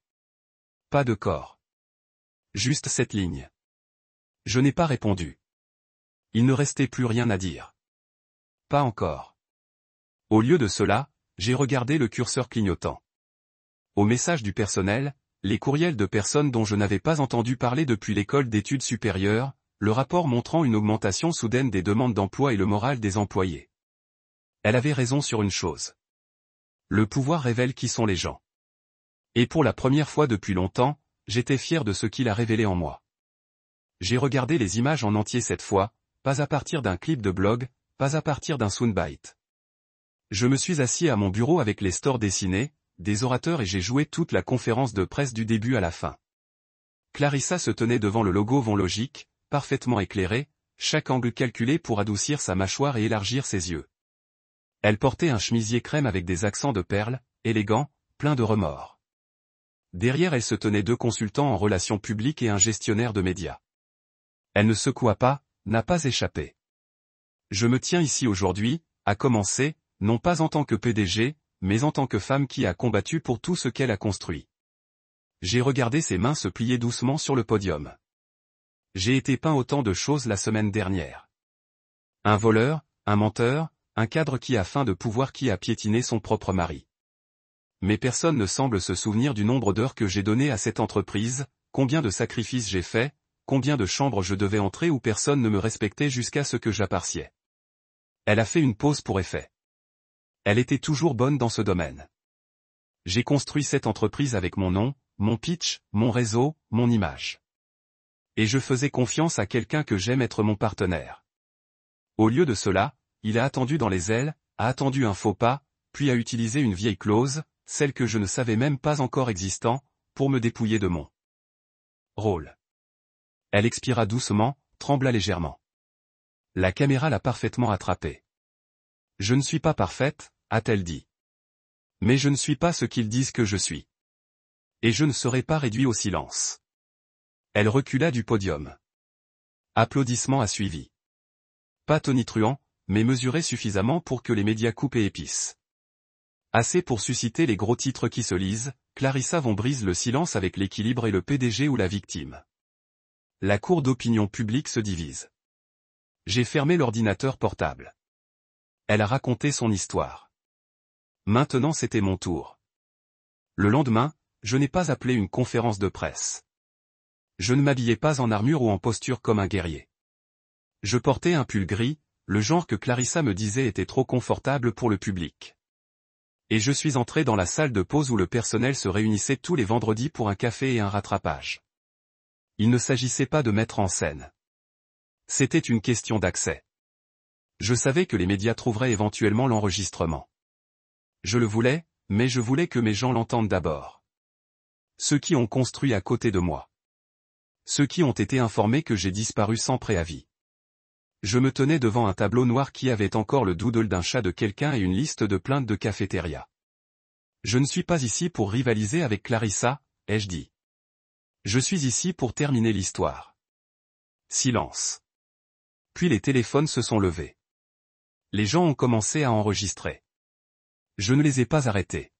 Pas de corps. Juste cette ligne. Je n'ai pas répondu. Il ne restait plus rien à dire. Pas encore. Au lieu de cela, j'ai regardé le curseur clignotant. Au message du personnel, les courriels de personnes dont je n'avais pas entendu parler depuis l'école d'études supérieures, le rapport montrant une augmentation soudaine des demandes d'emploi et le moral des employés. Elle avait raison sur une chose. Le pouvoir révèle qui sont les gens. Et pour la première fois depuis longtemps, j'étais fier de ce qu'il a révélé en moi. J'ai regardé les images en entier cette fois, pas à partir d'un clip de blog, pas à partir d'un soundbite. Je me suis assis à mon bureau avec les stores dessinés, des orateurs et j'ai joué toute la conférence de presse du début à la fin. Clarissa se tenait devant le logo Von Logic, parfaitement éclairé, chaque angle calculé pour adoucir sa mâchoire et élargir ses yeux. Elle portait un chemisier crème avec des accents de perles, élégant, plein de remords. Derrière elle se tenaient 2 consultants en relations publiques et un gestionnaire de médias. Elle ne secoua pas, n'a pas échappé. Je me tiens ici aujourd'hui, a commencé, non pas en tant que PDG, mais en tant que femme qui a combattu pour tout ce qu'elle a construit. J'ai regardé ses mains se plier doucement sur le podium. J'ai été peint autant de choses la semaine dernière. Un voleur, un menteur, un cadre qui a faim de pouvoir qui a piétiné son propre mari. Mais personne ne semble se souvenir du nombre d'heures que j'ai donné à cette entreprise, combien de sacrifices j'ai faits, combien de chambres je devais entrer où personne ne me respectait jusqu'à ce que j'appartiais. Elle a fait une pause pour effet. Elle était toujours bonne dans ce domaine. J'ai construit cette entreprise avec mon nom, mon pitch, mon réseau, mon image. Et je faisais confiance à quelqu'un que j'aime être mon partenaire. Au lieu de cela, il a attendu dans les ailes, a attendu un faux pas, puis a utilisé une vieille clause, celle que je ne savais même pas encore existant, pour me dépouiller de mon rôle. Elle expira doucement, trembla légèrement. La caméra l'a parfaitement attrapée. Je ne suis pas parfaite, a-t-elle dit. Mais je ne suis pas ce qu'ils disent que je suis. Et je ne serai pas réduit au silence. Elle recula du podium. Applaudissements a suivi. Pas tonitruant, mais mesuré suffisamment pour que les médias coupent et épicent. Assez pour susciter les gros titres qui se lisent, Clarissa Von brise le silence avec l'équilibre et le PDG ou la victime. La cour d'opinion publique se divise. J'ai fermé l'ordinateur portable. Elle a raconté son histoire. Maintenant c'était mon tour. Le lendemain, je n'ai pas appelé une conférence de presse. Je ne m'habillais pas en armure ou en posture comme un guerrier. Je portais un pull gris, le genre que Clarissa me disait était trop confortable pour le public. Et je suis entré dans la salle de pause où le personnel se réunissait tous les vendredis pour un café et un rattrapage. Il ne s'agissait pas de mettre en scène. C'était une question d'accès. Je savais que les médias trouveraient éventuellement l'enregistrement. Je le voulais, mais je voulais que mes gens l'entendent d'abord. Ceux qui ont construit à côté de moi. Ceux qui ont été informés que j'ai disparu sans préavis. Je me tenais devant un tableau noir qui avait encore le doodle d'un chat de quelqu'un et une liste de plaintes de cafétéria. Je ne suis pas ici pour rivaliser avec Clarissa, ai-je dit. Je suis ici pour terminer l'histoire. Silence. Puis les téléphones se sont levés. Les gens ont commencé à enregistrer. Je ne les ai pas arrêtés.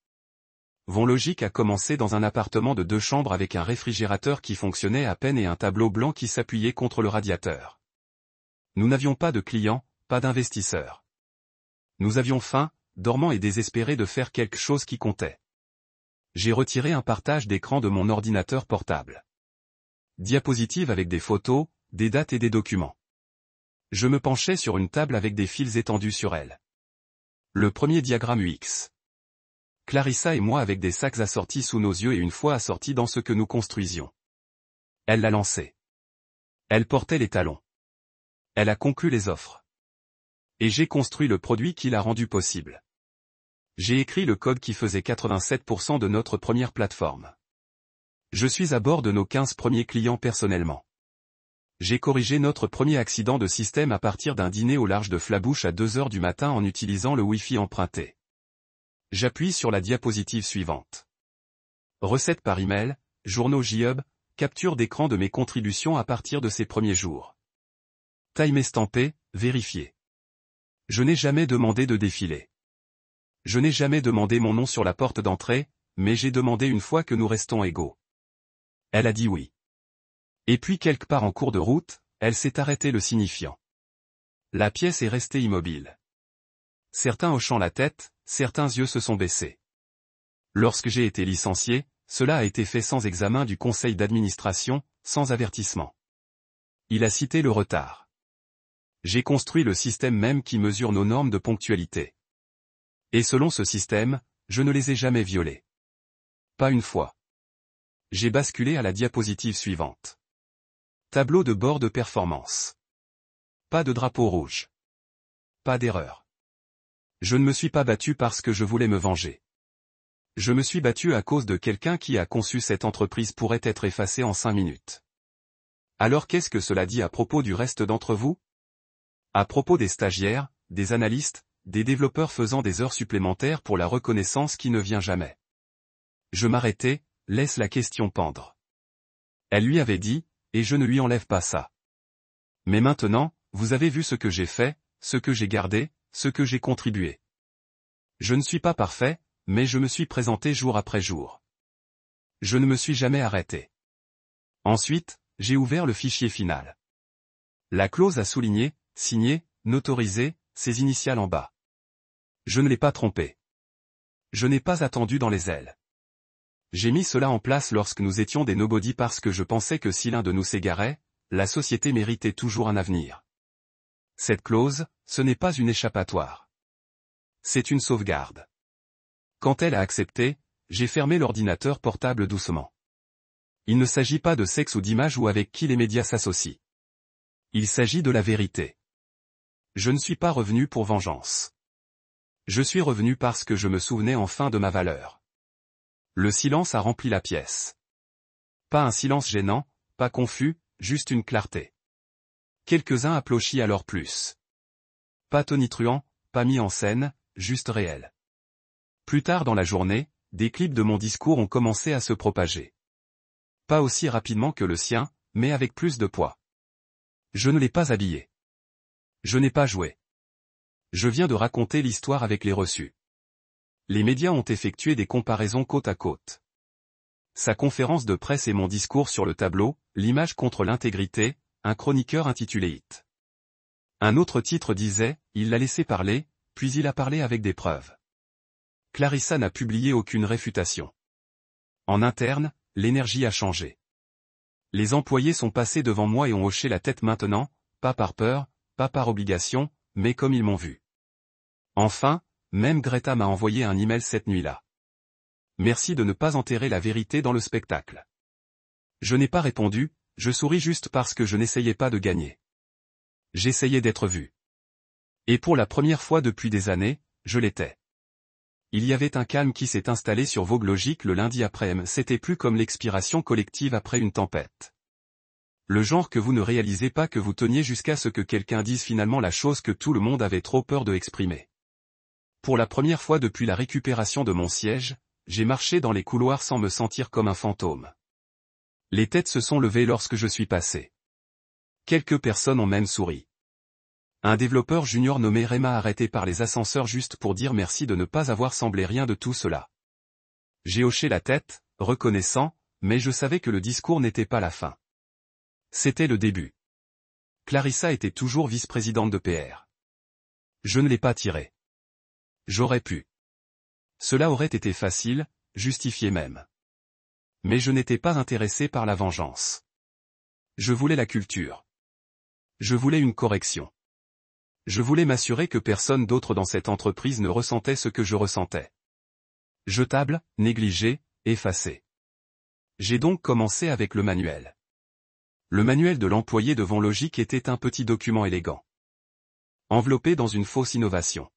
Von Logique a commencé dans un appartement de 2 chambres avec un réfrigérateur qui fonctionnait à peine et un tableau blanc qui s'appuyait contre le radiateur. Nous n'avions pas de clients, pas d'investisseurs. Nous avions faim, dormants et désespérés de faire quelque chose qui comptait. J'ai retiré un partage d'écran de mon ordinateur portable. Diapositive avec des photos, des dates et des documents. Je me penchais sur une table avec des fils étendus sur elle. Le premier diagramme UX. Clarissa et moi avec des sacs assortis sous nos yeux et une fois assortis dans ce que nous construisions. Elle l'a lancé. Elle portait les talons. Elle a conclu les offres. Et j'ai construit le produit qui l'a rendu possible. J'ai écrit le code qui faisait 87% de notre première plateforme. Je suis à bord de nos 15 premiers clients personnellement. J'ai corrigé notre premier accident de système à partir d'un dîner au large de Flabouche à 2 heures du matin en utilisant le Wi-Fi emprunté. J'appuie sur la diapositive suivante. Recettes par email, journaux JHub, capture d'écran de mes contributions à partir de ces premiers jours. Time estampé, vérifié. Je n'ai jamais demandé de défiler. Je n'ai jamais demandé mon nom sur la porte d'entrée, mais j'ai demandé une fois que nous restons égaux. Elle a dit oui. Et puis quelque part en cours de route, elle s'est arrêtée le signifiant. La pièce est restée immobile. Certains hochant la tête, certains yeux se sont baissés. Lorsque j'ai été licencié, cela a été fait sans examen du conseil d'administration, sans avertissement. Il a cité le retard. J'ai construit le système même qui mesure nos normes de ponctualité. Et selon ce système, je ne les ai jamais violées. Pas une fois. J'ai basculé à la diapositive suivante. Tableau de bord de performance. Pas de drapeau rouge. Pas d'erreur. Je ne me suis pas battu parce que je voulais me venger. Je me suis battu à cause de quelqu'un qui a conçu cette entreprise pourrait être effacée en 5 minutes. Alors qu'est-ce que cela dit à propos du reste d'entre vous ? À propos des stagiaires, des analystes, des développeurs faisant des heures supplémentaires pour la reconnaissance qui ne vient jamais. Je m'arrêtais, laisse la question pendre. Elle lui avait dit, et je ne lui enlève pas ça. Mais maintenant, vous avez vu ce que j'ai fait, ce que j'ai gardé, ce que j'ai contribué. Je ne suis pas parfait, mais je me suis présenté jour après jour. Je ne me suis jamais arrêté. Ensuite, j'ai ouvert le fichier final. La clause a souligné, signé, notarisé, ses initiales en bas. Je ne l'ai pas trompé. Je n'ai pas attendu dans les ailes. J'ai mis cela en place lorsque nous étions des nobody parce que je pensais que si l'un de nous s'égarait, la société méritait toujours un avenir. Cette clause, ce n'est pas une échappatoire. C'est une sauvegarde. Quand elle a accepté, j'ai fermé l'ordinateur portable doucement. Il ne s'agit pas de sexe ou d'image ou avec qui les médias s'associent. Il s'agit de la vérité. Je ne suis pas revenu pour vengeance. Je suis revenu parce que je me souvenais enfin de ma valeur. Le silence a rempli la pièce. Pas un silence gênant, pas confus, juste une clarté. Quelques-uns applaudissent alors plus. Pas tonitruant, pas mis en scène, juste réel. Plus tard dans la journée, des clips de mon discours ont commencé à se propager. Pas aussi rapidement que le sien, mais avec plus de poids. Je ne l'ai pas habillé. Je n'ai pas joué. Je viens de raconter l'histoire avec les reçus. Les médias ont effectué des comparaisons côte à côte. Sa conférence de presse et mon discours sur le tableau, l'image contre l'intégrité, un chroniqueur intitulé Hit. Un autre titre disait, il l'a laissé parler, puis il a parlé avec des preuves. Clarissa n'a publié aucune réfutation. En interne, l'énergie a changé. Les employés sont passés devant moi et ont hoché la tête maintenant, pas par peur, pas par obligation, mais comme ils m'ont vu. Enfin, même Greta m'a envoyé un email cette nuit-là. Merci de ne pas enterrer la vérité dans le spectacle. Je n'ai pas répondu, je souris juste parce que je n'essayais pas de gagner. J'essayais d'être vu. Et pour la première fois depuis des années, je l'étais. Il y avait un calme qui s'est installé sur Vogue Logique le lundi après-midi, c'était plus comme l'expiration collective après une tempête. Le genre que vous ne réalisez pas que vous teniez jusqu'à ce que quelqu'un dise finalement la chose que tout le monde avait trop peur de exprimer. Pour la première fois depuis la récupération de mon siège, j'ai marché dans les couloirs sans me sentir comme un fantôme. Les têtes se sont levées lorsque je suis passé. Quelques personnes ont même souri. Un développeur junior nommé Ray m'a arrêté par les ascenseurs juste pour dire merci de ne pas avoir semblé rien de tout cela. J'ai hoché la tête, reconnaissant, mais je savais que le discours n'était pas la fin. C'était le début. Clarissa était toujours vice-présidente de PR. Je ne l'ai pas tirée. J'aurais pu. Cela aurait été facile, justifié même. Mais je n'étais pas intéressé par la vengeance. Je voulais la culture. Je voulais une correction. Je voulais m'assurer que personne d'autre dans cette entreprise ne ressentait ce que je ressentais. Jetable, négligé, effacé. J'ai donc commencé avec le manuel. Le manuel de l'employé de Vogue Logique était un petit document élégant. Enveloppé dans une fausse innovation.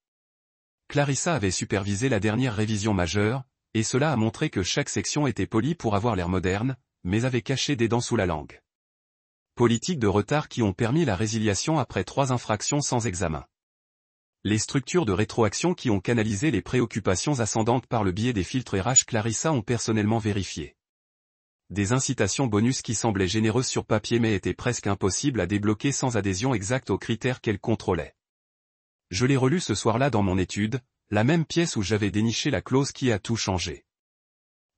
Clarissa avait supervisé la dernière révision majeure, et cela a montré que chaque section était polie pour avoir l'air moderne, mais avait caché des dents sous la langue. Politiques de retard qui ont permis la résiliation après 3 infractions sans examen. Les structures de rétroaction qui ont canalisé les préoccupations ascendantes par le biais des filtres RH Clarissa ont personnellement vérifié. Des incitations bonus qui semblaient généreuses sur papier mais étaient presque impossibles à débloquer sans adhésion exacte aux critères qu'elle contrôlait. Je l'ai relu ce soir-là dans mon étude, la même pièce où j'avais déniché la clause qui a tout changé.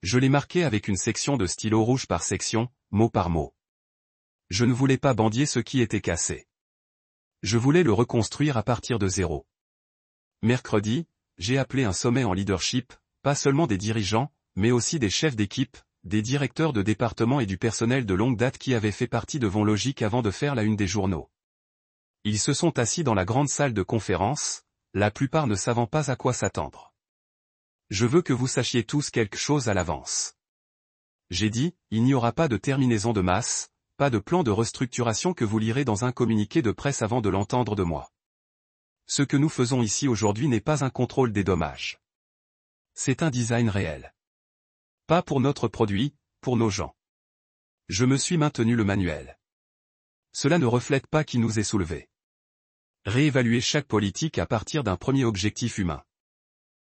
Je l'ai marqué avec une section de stylo rouge par section, mot par mot. Je ne voulais pas bandier ce qui était cassé. Je voulais le reconstruire à partir de zéro. Mercredi, j'ai appelé un sommet en leadership, pas seulement des dirigeants, mais aussi des chefs d'équipe, des directeurs de département et du personnel de longue date qui avaient fait partie de Vogue Logique avant de faire la une des journaux. Ils se sont assis dans la grande salle de conférence, la plupart ne savant pas à quoi s'attendre. Je veux que vous sachiez tous quelque chose à l'avance. J'ai dit, il n'y aura pas de terminaison de masse, pas de plan de restructuration que vous lirez dans un communiqué de presse avant de l'entendre de moi. Ce que nous faisons ici aujourd'hui n'est pas un contrôle des dommages. C'est un design réel. Pas pour notre produit, pour nos gens. Je me suis maintenu le manuel. Cela ne reflète pas qui nous est soulevé. Réévaluer chaque politique à partir d'un premier objectif humain.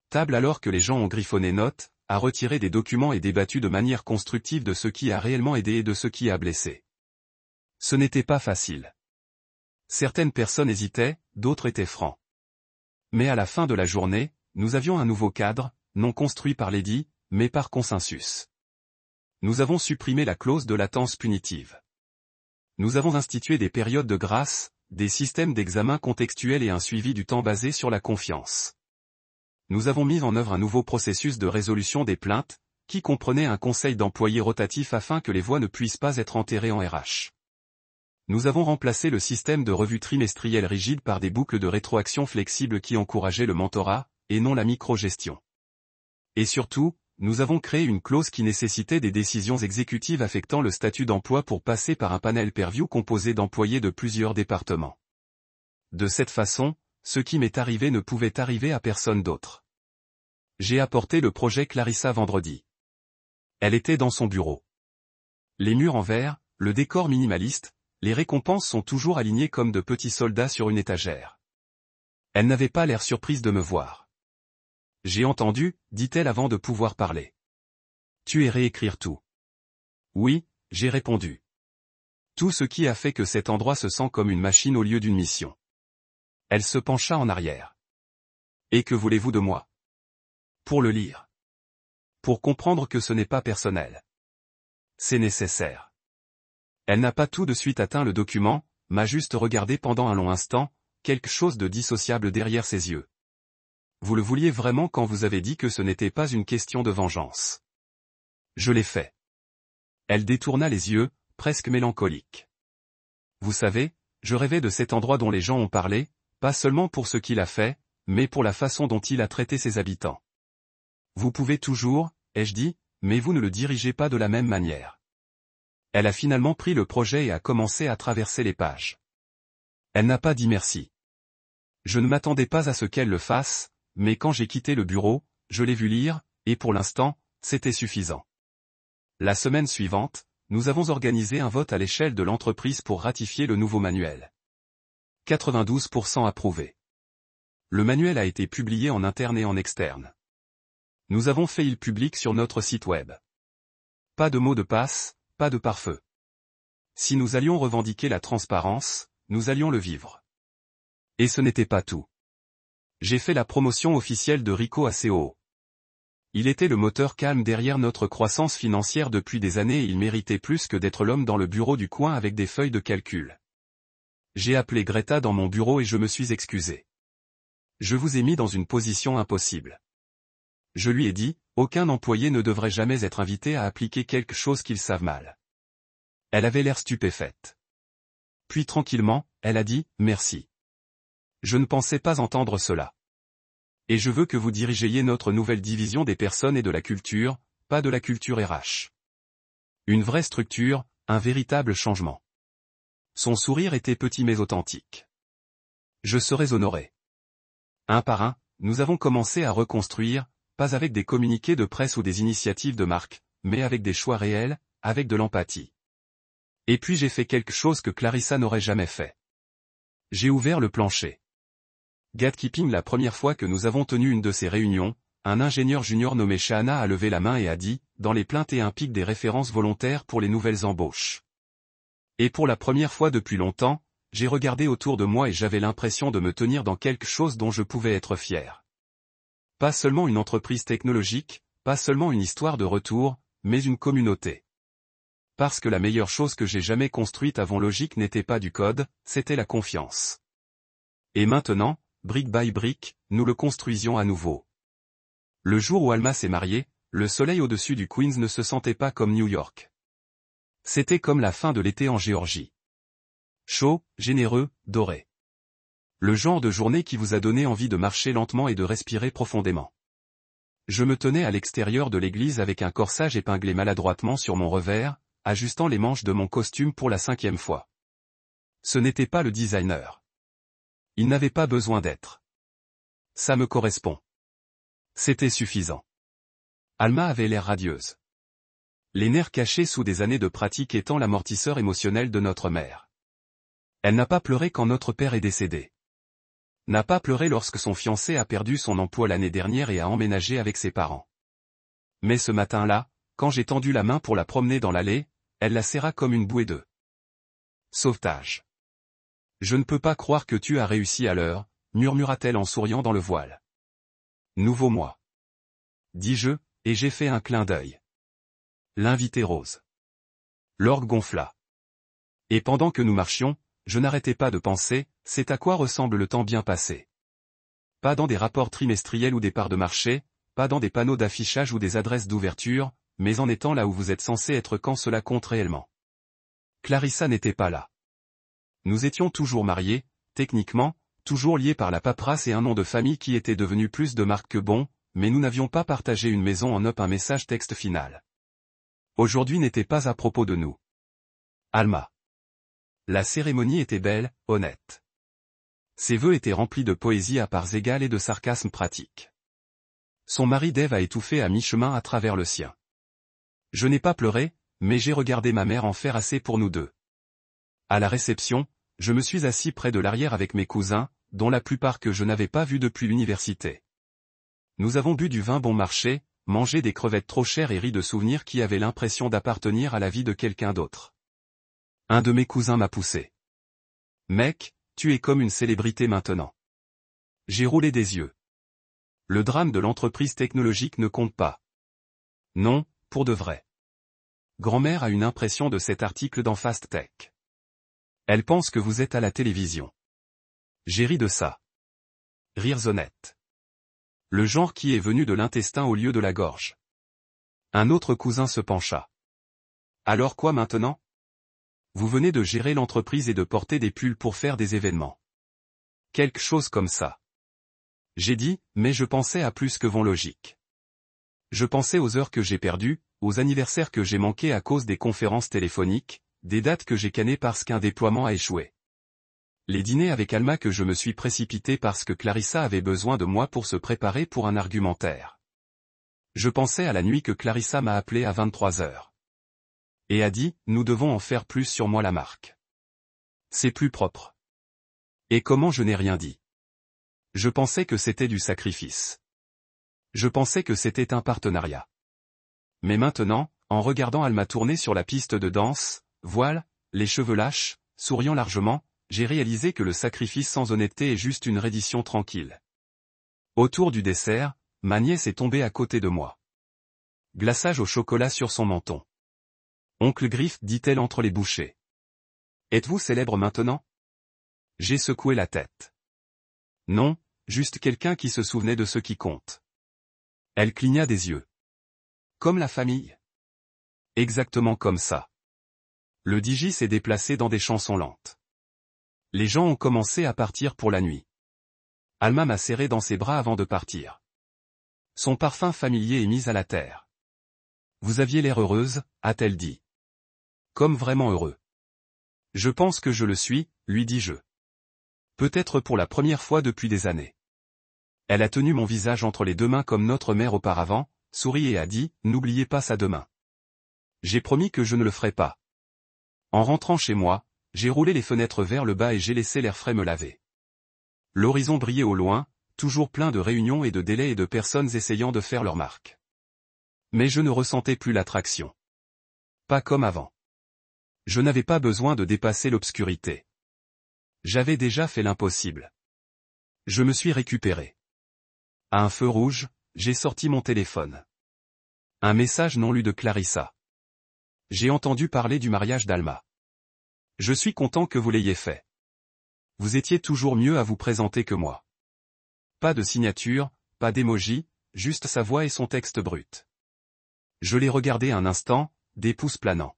Table alors que les gens ont griffonné notes, à retirer des documents et débattu de manière constructive de ce qui a réellement aidé et de ce qui a blessé. Ce n'était pas facile. Certaines personnes hésitaient, d'autres étaient francs. Mais à la fin de la journée, nous avions un nouveau cadre, non construit par l'édit, mais par consensus. Nous avons supprimé la clause de latence punitive. Nous avons institué des périodes de grâce, des systèmes d'examen contextuels et un suivi du temps basé sur la confiance. Nous avons mis en œuvre un nouveau processus de résolution des plaintes, qui comprenait un conseil d'employés rotatif afin que les voix ne puissent pas être enterrées en RH. Nous avons remplacé le système de revue trimestrielle rigide par des boucles de rétroaction flexibles qui encourageaient le mentorat, et non la microgestion. Et surtout, nous avons créé une clause qui nécessitait des décisions exécutives affectant le statut d'emploi pour passer par un panel peer-view composé d'employés de plusieurs départements. De cette façon, ce qui m'est arrivé ne pouvait arriver à personne d'autre. J'ai apporté le projet Clarissa vendredi. Elle était dans son bureau. Les murs en verre, le décor minimaliste, les récompenses sont toujours alignées comme de petits soldats sur une étagère. Elle n'avait pas l'air surprise de me voir. J'ai entendu, dit-elle avant de pouvoir parler. Tu es réécrire tout. Oui, j'ai répondu. Tout ce qui a fait que cet endroit se sent comme une machine au lieu d'une mission. Elle se pencha en arrière. Et que voulez-vous de moi? Pour le lire. Pour comprendre que ce n'est pas personnel. C'est nécessaire. Elle n'a pas tout de suite atteint le document, m'a juste regardé pendant un long instant, quelque chose de dissociable derrière ses yeux. Vous le vouliez vraiment quand vous avez dit que ce n'était pas une question de vengeance. Je l'ai fait. Elle détourna les yeux, presque mélancolique. Vous savez, je rêvais de cet endroit dont les gens ont parlé, pas seulement pour ce qu'il a fait, mais pour la façon dont il a traité ses habitants. Vous pouvez toujours, ai-je dit, mais vous ne le dirigez pas de la même manière. Elle a finalement pris le projet et a commencé à traverser les pages. Elle n'a pas dit merci. Je ne m'attendais pas à ce qu'elle le fasse, mais quand j'ai quitté le bureau, je l'ai vu lire, et pour l'instant, c'était suffisant. La semaine suivante, nous avons organisé un vote à l'échelle de l'entreprise pour ratifier le nouveau manuel. 92% approuvé. Le manuel a été publié en interne et en externe. Nous avons fait il public sur notre site web. Pas de mot de passe, pas de pare-feu. Si nous allions revendiquer la transparence, nous allions le vivre. Et ce n'était pas tout. J'ai fait la promotion officielle de Rico à CEO. Il était le moteur calme derrière notre croissance financière depuis des années et il méritait plus que d'être l'homme dans le bureau du coin avec des feuilles de calcul. J'ai appelé Greta dans mon bureau et je me suis excusé. Je vous ai mis dans une position impossible. Je lui ai dit, aucun employé ne devrait jamais être invité à appliquer quelque chose qu'ils savent mal. Elle avait l'air stupéfaite. Puis tranquillement, elle a dit, merci. Je ne pensais pas entendre cela. Et je veux que vous dirigiez notre nouvelle division des personnes et de la culture, pas de la culture RH. Une vraie structure, un véritable changement. Son sourire était petit mais authentique. Je serais honoré. Un par un, nous avons commencé à reconstruire, pas avec des communiqués de presse ou des initiatives de marque, mais avec des choix réels, avec de l'empathie. Et puis j'ai fait quelque chose que Clarissa n'aurait jamais fait. J'ai ouvert le plancher. Gatekeeping. La première fois que nous avons tenu une de ces réunions, un ingénieur junior nommé Shahana a levé la main et a dit, dans les plaintes et un pic des références volontaires pour les nouvelles embauches. Et pour la première fois depuis longtemps, j'ai regardé autour de moi et j'avais l'impression de me tenir dans quelque chose dont je pouvais être fier. Pas seulement une entreprise technologique, pas seulement une histoire de retour, mais une communauté. Parce que la meilleure chose que j'ai jamais construite avant Logique n'était pas du code, c'était la confiance. Et maintenant, brique by brique, nous le construisions à nouveau. Le jour où Alma s'est mariée, le soleil au-dessus du Queens ne se sentait pas comme New York. C'était comme la fin de l'été en Géorgie. Chaud, généreux, doré. Le genre de journée qui vous a donné envie de marcher lentement et de respirer profondément. Je me tenais à l'extérieur de l'église avec un corsage épinglé maladroitement sur mon revers, ajustant les manches de mon costume pour la 5e fois. Ce n'était pas le designer. Il n'avait pas besoin d'être. Ça me correspond. C'était suffisant. Alma avait l'air radieuse. Les nerfs cachés sous des années de pratique étant l'amortisseur émotionnel de notre mère. Elle n'a pas pleuré quand notre père est décédé. N'a pas pleuré lorsque son fiancé a perdu son emploi l'année dernière et a emménagé avec ses parents. Mais ce matin-là, quand j'ai tendu la main pour la promener dans l'allée, elle la serra comme une bouée de sauvetage. Je ne peux pas croire que tu as réussi à l'heure, murmura-t-elle en souriant dans le voile. Nouveau mois. Dis-je, et j'ai fait un clin d'œil. L'invité rose. L'orgue gonfla. Et pendant que nous marchions, je n'arrêtais pas de penser, c'est à quoi ressemble le temps bien passé. Pas dans des rapports trimestriels ou des parts de marché, pas dans des panneaux d'affichage ou des adresses d'ouverture, mais en étant là où vous êtes censé être quand cela compte réellement. Clarissa n'était pas là. Nous étions toujours mariés, techniquement, toujours liés par la paperasse et un nom de famille qui était devenu plus de marque que bon, mais nous n'avions pas partagé une maison en un message texte final. Aujourd'hui n'était pas à propos de nous. Alma. La cérémonie était belle, honnête. Ses vœux étaient remplis de poésie à parts égales et de sarcasme pratique. Son mari Dave a étouffé à mi-chemin à travers le sien. Je n'ai pas pleuré, mais j'ai regardé ma mère en faire assez pour nous deux. À la réception, je me suis assis près de l'arrière avec mes cousins, dont la plupart que je n'avais pas vus depuis l'université. Nous avons bu du vin bon marché, mangé des crevettes trop chères et ri de souvenirs qui avaient l'impression d'appartenir à la vie de quelqu'un d'autre. Un de mes cousins m'a poussé. Mec, tu es comme une célébrité maintenant. J'ai roulé des yeux. Le drame de l'entreprise technologique ne compte pas. Non, pour de vrai. Grand-mère a une impression de cet article dans Fast Tech. Elle pense que vous êtes à la télévision. J'ai ri de ça. Rires honnêtes. Le genre qui est venu de l'intestin au lieu de la gorge. Un autre cousin se pencha. Alors quoi maintenant? Vous venez de gérer l'entreprise et de porter des pulls pour faire des événements. Quelque chose comme ça. J'ai dit, mais je pensais à plus que vont logique. Je pensais aux heures que j'ai perdues, aux anniversaires que j'ai manqués à cause des conférences téléphoniques, des dates que j'ai cannées parce qu'un déploiement a échoué. Les dîners avec Alma que je me suis précipité parce que Clarissa avait besoin de moi pour se préparer pour un argumentaire. Je pensais à la nuit que Clarissa m'a appelé à 23 heures. Et a dit, nous devons en faire plus sur moi la marque. C'est plus propre. Et comment je n'ai rien dit? Je pensais que c'était du sacrifice. Je pensais que c'était un partenariat. Mais maintenant, en regardant Alma tourner sur la piste de danse, voile, les cheveux lâches, souriant largement, j'ai réalisé que le sacrifice sans honnêteté est juste une reddition tranquille. Autour du dessert, ma nièce est tombée à côté de moi. Glaçage au chocolat sur son menton. Oncle Griff, dit-elle entre les bouchées. Êtes-vous célèbre maintenant? J'ai secoué la tête. Non, juste quelqu'un qui se souvenait de ce qui compte. Elle cligna des yeux. Comme la famille. Exactement comme ça. Le DJ s'est déplacé dans des chansons lentes. Les gens ont commencé à partir pour la nuit. Alma m'a serré dans ses bras avant de partir. Son parfum familier est mis à la terre. Vous aviez l'air heureuse, a-t-elle dit. Comme vraiment heureux. Je pense que je le suis, lui dis-je. Peut-être pour la première fois depuis des années. Elle a tenu mon visage entre les deux mains comme notre mère auparavant, sourit et a dit, n'oubliez pas ça demain. J'ai promis que je ne le ferai pas. En rentrant chez moi, j'ai roulé les fenêtres vers le bas et j'ai laissé l'air frais me laver. L'horizon brillait au loin, toujours plein de réunions et de délais et de personnes essayant de faire leur marque. Mais je ne ressentais plus l'attraction. Pas comme avant. Je n'avais pas besoin de dépasser l'obscurité. J'avais déjà fait l'impossible. Je me suis récupéré. À un feu rouge, j'ai sorti mon téléphone. Un message non lu de Clarissa. J'ai entendu parler du mariage d'Alma. Je suis content que vous l'ayez fait. Vous étiez toujours mieux à vous présenter que moi. Pas de signature, pas d'émoji, juste sa voix et son texte brut. Je l'ai regardé un instant, des pouces planants.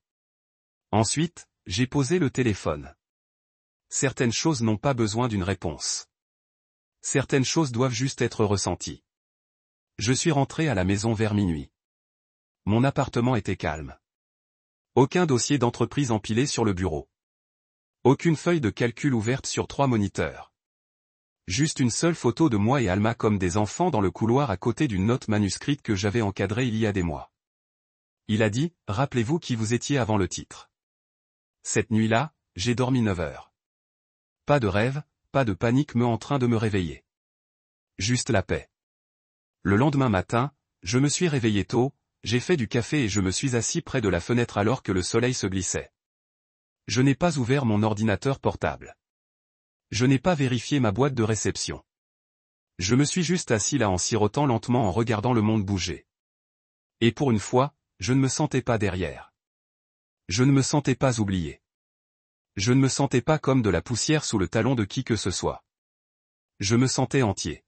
Ensuite, j'ai posé le téléphone. Certaines choses n'ont pas besoin d'une réponse. Certaines choses doivent juste être ressenties. Je suis rentré à la maison vers minuit. Mon appartement était calme. Aucun dossier d'entreprise empilé sur le bureau. Aucune feuille de calcul ouverte sur 3 moniteurs. Juste une seule photo de moi et Alma comme des enfants dans le couloir à côté d'une note manuscrite que j'avais encadrée il y a des mois. Il a dit, rappelez-vous qui vous étiez avant le titre. Cette nuit-là, j'ai dormi 9 heures. Pas de rêve, pas de panique en train de me réveiller. Juste la paix. Le lendemain matin, je me suis réveillé tôt, j'ai fait du café et je me suis assis près de la fenêtre alors que le soleil se glissait. Je n'ai pas ouvert mon ordinateur portable. Je n'ai pas vérifié ma boîte de réception. Je me suis juste assis là en sirotant lentement en regardant le monde bouger. Et pour une fois, je ne me sentais pas derrière. Je ne me sentais pas oublié. Je ne me sentais pas comme de la poussière sous le talon de qui que ce soit. Je me sentais entier.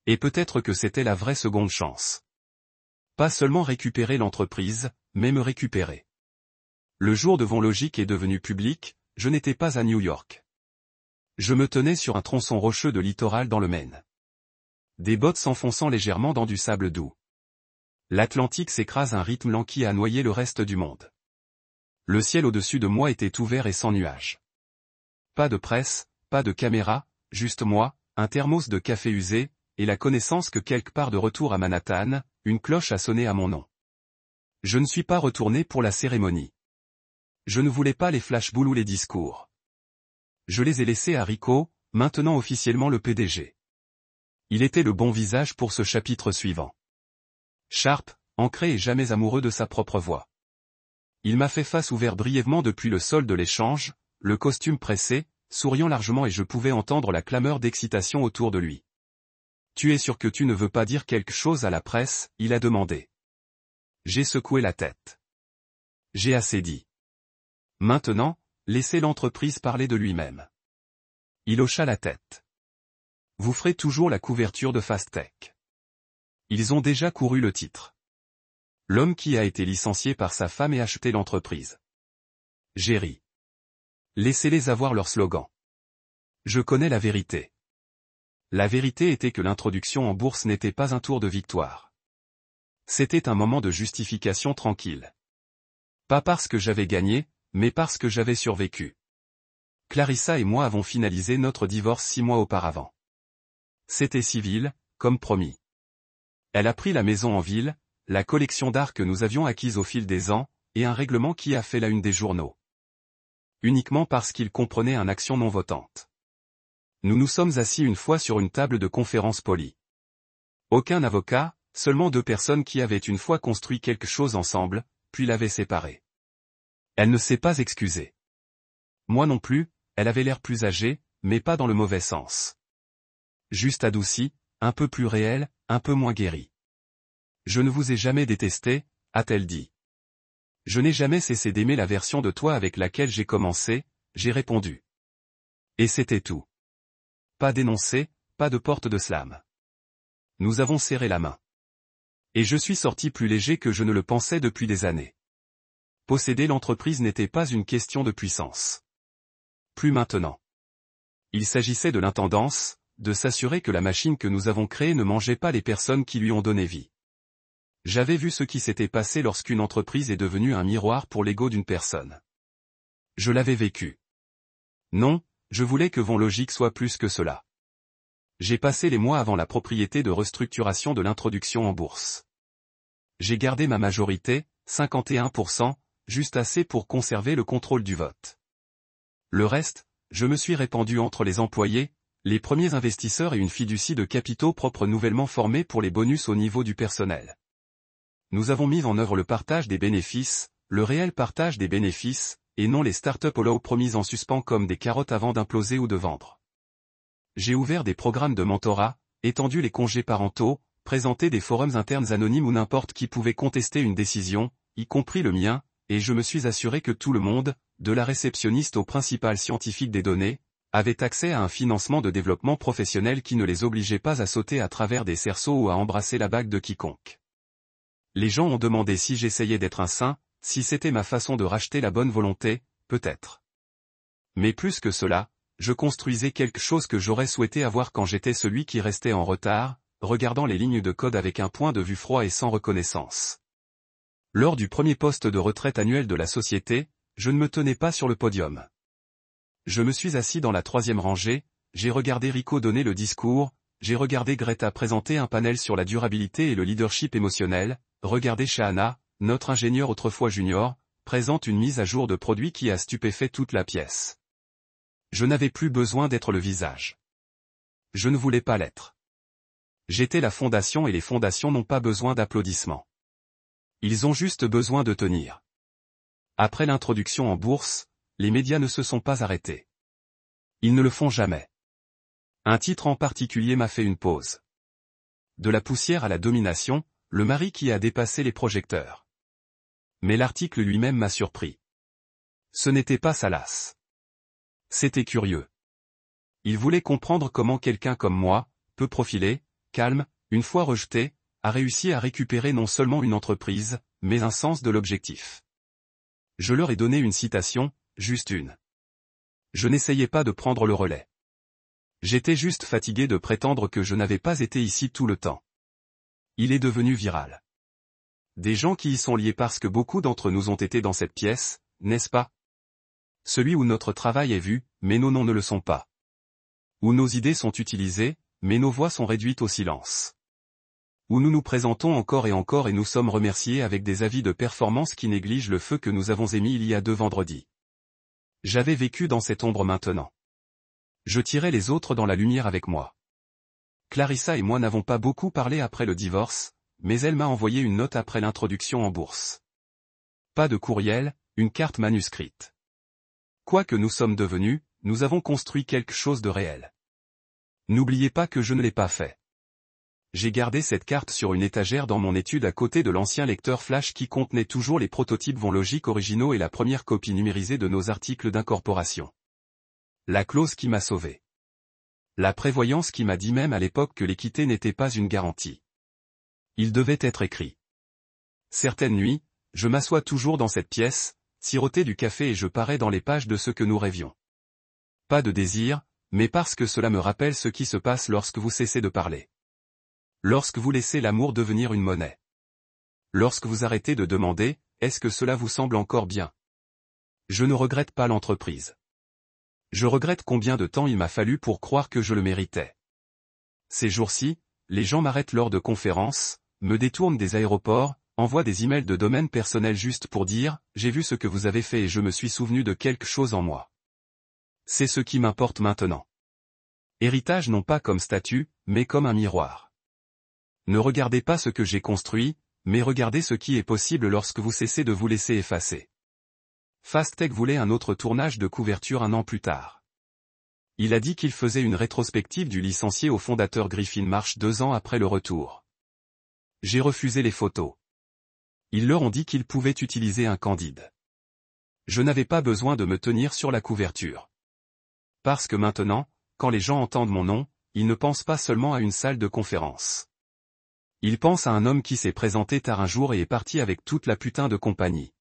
Et peut-être que c'était la vraie seconde chance. Pas seulement récupérer l'entreprise, mais me récupérer. Le jour de Vonlogic est devenu public, je n'étais pas à New York. Je me tenais sur un tronçon rocheux de littoral dans le Maine. Des bottes s'enfonçant légèrement dans du sable doux. L'Atlantique s'écrase à un rythme lent qui a noyé le reste du monde. Le ciel au-dessus de moi était ouvert et sans nuages. Pas de presse, pas de caméra, juste moi, un thermos de café usé, et la connaissance que quelque part de retour à Manhattan, une cloche a sonné à mon nom. Je ne suis pas retourné pour la cérémonie. Je ne voulais pas les flashballs ou les discours. Je les ai laissés à Rico, maintenant officiellement le PDG. Il était le bon visage pour ce chapitre suivant. Sharp, ancré et jamais amoureux de sa propre voix. Il m'a fait face ouvert brièvement depuis le sol de l'échange, le costume pressé, souriant largement et je pouvais entendre la clameur d'excitation autour de lui. « Tu es sûr que tu ne veux pas dire quelque chose à la presse ?» il a demandé. J'ai secoué la tête. J'ai assez dit. Maintenant, laissez l'entreprise parler de lui-même. Il hocha la tête. Vous ferez toujours la couverture de Fast Tech. Ils ont déjà couru le titre. L'homme qui a été licencié par sa femme et acheté l'entreprise. J'ai ri. Laissez-les avoir leur slogan. Je connais la vérité. La vérité était que l'introduction en bourse n'était pas un tour de victoire. C'était un moment de justification tranquille. Pas parce que j'avais gagné, mais parce que j'avais survécu. Clarissa et moi avons finalisé notre divorce 6 mois auparavant. C'était civil, comme promis. Elle a pris la maison en ville, la collection d'art que nous avions acquise au fil des ans, et un règlement qui a fait la une des journaux. Uniquement parce qu'il comprenait une action non votante. Nous nous sommes assis une fois sur une table de conférence polie. Aucun avocat, seulement 2 personnes qui avaient une fois construit quelque chose ensemble, puis l'avaient séparé. Elle ne s'est pas excusée. Moi non plus, elle avait l'air plus âgée, mais pas dans le mauvais sens. Juste adoucie, un peu plus réelle, un peu moins guérie. Je ne vous ai jamais détesté, a-t-elle dit. Je n'ai jamais cessé d'aimer la version de toi avec laquelle j'ai commencé, j'ai répondu. Et c'était tout. Pas d'énoncé, pas de porte de slam. Nous avons serré la main. Et je suis sorti plus léger que je ne le pensais depuis des années. Posséder l'entreprise n'était pas une question de puissance. Plus maintenant. Il s'agissait de l'intendance, de s'assurer que la machine que nous avons créée ne mangeait pas les personnes qui lui ont donné vie. J'avais vu ce qui s'était passé lorsqu'une entreprise est devenue un miroir pour l'ego d'une personne. Je l'avais vécu. Non, je voulais que Vonlogic soit plus que cela. J'ai passé les mois avant la propriété de restructuration de l'introduction en bourse. J'ai gardé ma majorité, 51%, juste assez pour conserver le contrôle du vote. Le reste, je me suis répandu entre les employés, les premiers investisseurs et une fiducie de capitaux propres nouvellement formée pour les bonus au niveau du personnel. Nous avons mis en œuvre le partage des bénéfices, le réel partage des bénéfices, et non les startups hollow promises en suspens comme des carottes avant d'imploser ou de vendre. J'ai ouvert des programmes de mentorat, étendu les congés parentaux, présenté des forums internes anonymes où n'importe qui pouvait contester une décision, y compris le mien, et je me suis assuré que tout le monde, de la réceptionniste au principal scientifique des données, avait accès à un financement de développement professionnel qui ne les obligeait pas à sauter à travers des cerceaux ou à embrasser la bague de quiconque. Les gens ont demandé si j'essayais d'être un saint, si c'était ma façon de racheter la bonne volonté, peut-être. Mais plus que cela, je construisais quelque chose que j'aurais souhaité avoir quand j'étais celui qui restait en retard, regardant les lignes de code avec un point de vue froid et sans reconnaissance. Lors du premier poste de retraite annuel de la société, je ne me tenais pas sur le podium. Je me suis assis dans la 3e rangée, j'ai regardé Rico donner le discours, j'ai regardé Greta présenter un panel sur la durabilité et le leadership émotionnel, regardé Shahana, notre ingénieur autrefois junior, présente une mise à jour de produit qui a stupéfait toute la pièce. Je n'avais plus besoin d'être le visage. Je ne voulais pas l'être. J'étais la fondation et les fondations n'ont pas besoin d'applaudissements. Ils ont juste besoin de tenir. Après l'introduction en bourse, les médias ne se sont pas arrêtés. Ils ne le font jamais. Un titre en particulier m'a fait une pause. De la poussière à la domination, le mari qui a dépassé les projecteurs. Mais l'article lui-même m'a surpris. Ce n'était pas salace. C'était curieux. Il voulait comprendre comment quelqu'un comme moi, peu profilé, calme, une fois rejeté, a réussi à récupérer non seulement une entreprise, mais un sens de l'objectif. Je leur ai donné une citation, juste une. Je n'essayais pas de prendre le relais. J'étais juste fatigué de prétendre que je n'avais pas été ici tout le temps. Il est devenu viral. Des gens qui y sont liés parce que beaucoup d'entre nous ont été dans cette pièce, n'est-ce pas? Celui où notre travail est vu, mais nos noms ne le sont pas. Où nos idées sont utilisées, mais nos voix sont réduites au silence. Où nous nous présentons encore et nous sommes remerciés avec des avis de performance qui négligent le feu que nous avons émis il y a 2 vendredis. J'avais vécu dans cette ombre maintenant. Je tirais les autres dans la lumière avec moi. Clarissa et moi n'avons pas beaucoup parlé après le divorce, mais elle m'a envoyé une note après l'introduction en bourse. Pas de courriel, une carte manuscrite. Quoi que nous sommes devenus, nous avons construit quelque chose de réel. N'oubliez pas que je ne l'ai pas fait. J'ai gardé cette carte sur une étagère dans mon étude à côté de l'ancien lecteur flash qui contenait toujours les prototypes logiques originaux et la première copie numérisée de nos articles d'incorporation. La clause qui m'a sauvé. La prévoyance qui m'a dit même à l'époque que l'équité n'était pas une garantie. Il devait être écrit. Certaines nuits, je m'assois toujours dans cette pièce, siroter du café et je parais dans les pages de ce que nous rêvions. Pas de désir, mais parce que cela me rappelle ce qui se passe lorsque vous cessez de parler. Lorsque vous laissez l'amour devenir une monnaie. Lorsque vous arrêtez de demander, est-ce que cela vous semble encore bien? Je ne regrette pas l'entreprise. Je regrette combien de temps il m'a fallu pour croire que je le méritais. Ces jours-ci, les gens m'arrêtent lors de conférences, me détournent des aéroports, envoient des emails de domaine personnel juste pour dire « J'ai vu ce que vous avez fait et je me suis souvenu de quelque chose en moi ». C'est ce qui m'importe maintenant. Héritage non pas comme statut, mais comme un miroir. Ne regardez pas ce que j'ai construit, mais regardez ce qui est possible lorsque vous cessez de vous laisser effacer. Fastech voulait un autre tournage de couverture 1 an plus tard. Il a dit qu'il faisait une rétrospective du licencié au fondateur Griffin Marsh 2 ans après le retour. J'ai refusé les photos. Ils leur ont dit qu'ils pouvaient utiliser un Candide. Je n'avais pas besoin de me tenir sur la couverture. Parce que maintenant, quand les gens entendent mon nom, ils ne pensent pas seulement à une salle de conférence. Ils pensent à un homme qui s'est présenté tard un jour et est parti avec toute la putain de compagnie.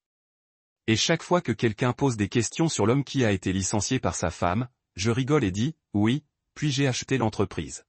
Et chaque fois que quelqu'un pose des questions sur l'homme qui a été licencié par sa femme, je rigole et dis, oui, puis j'ai acheté l'entreprise.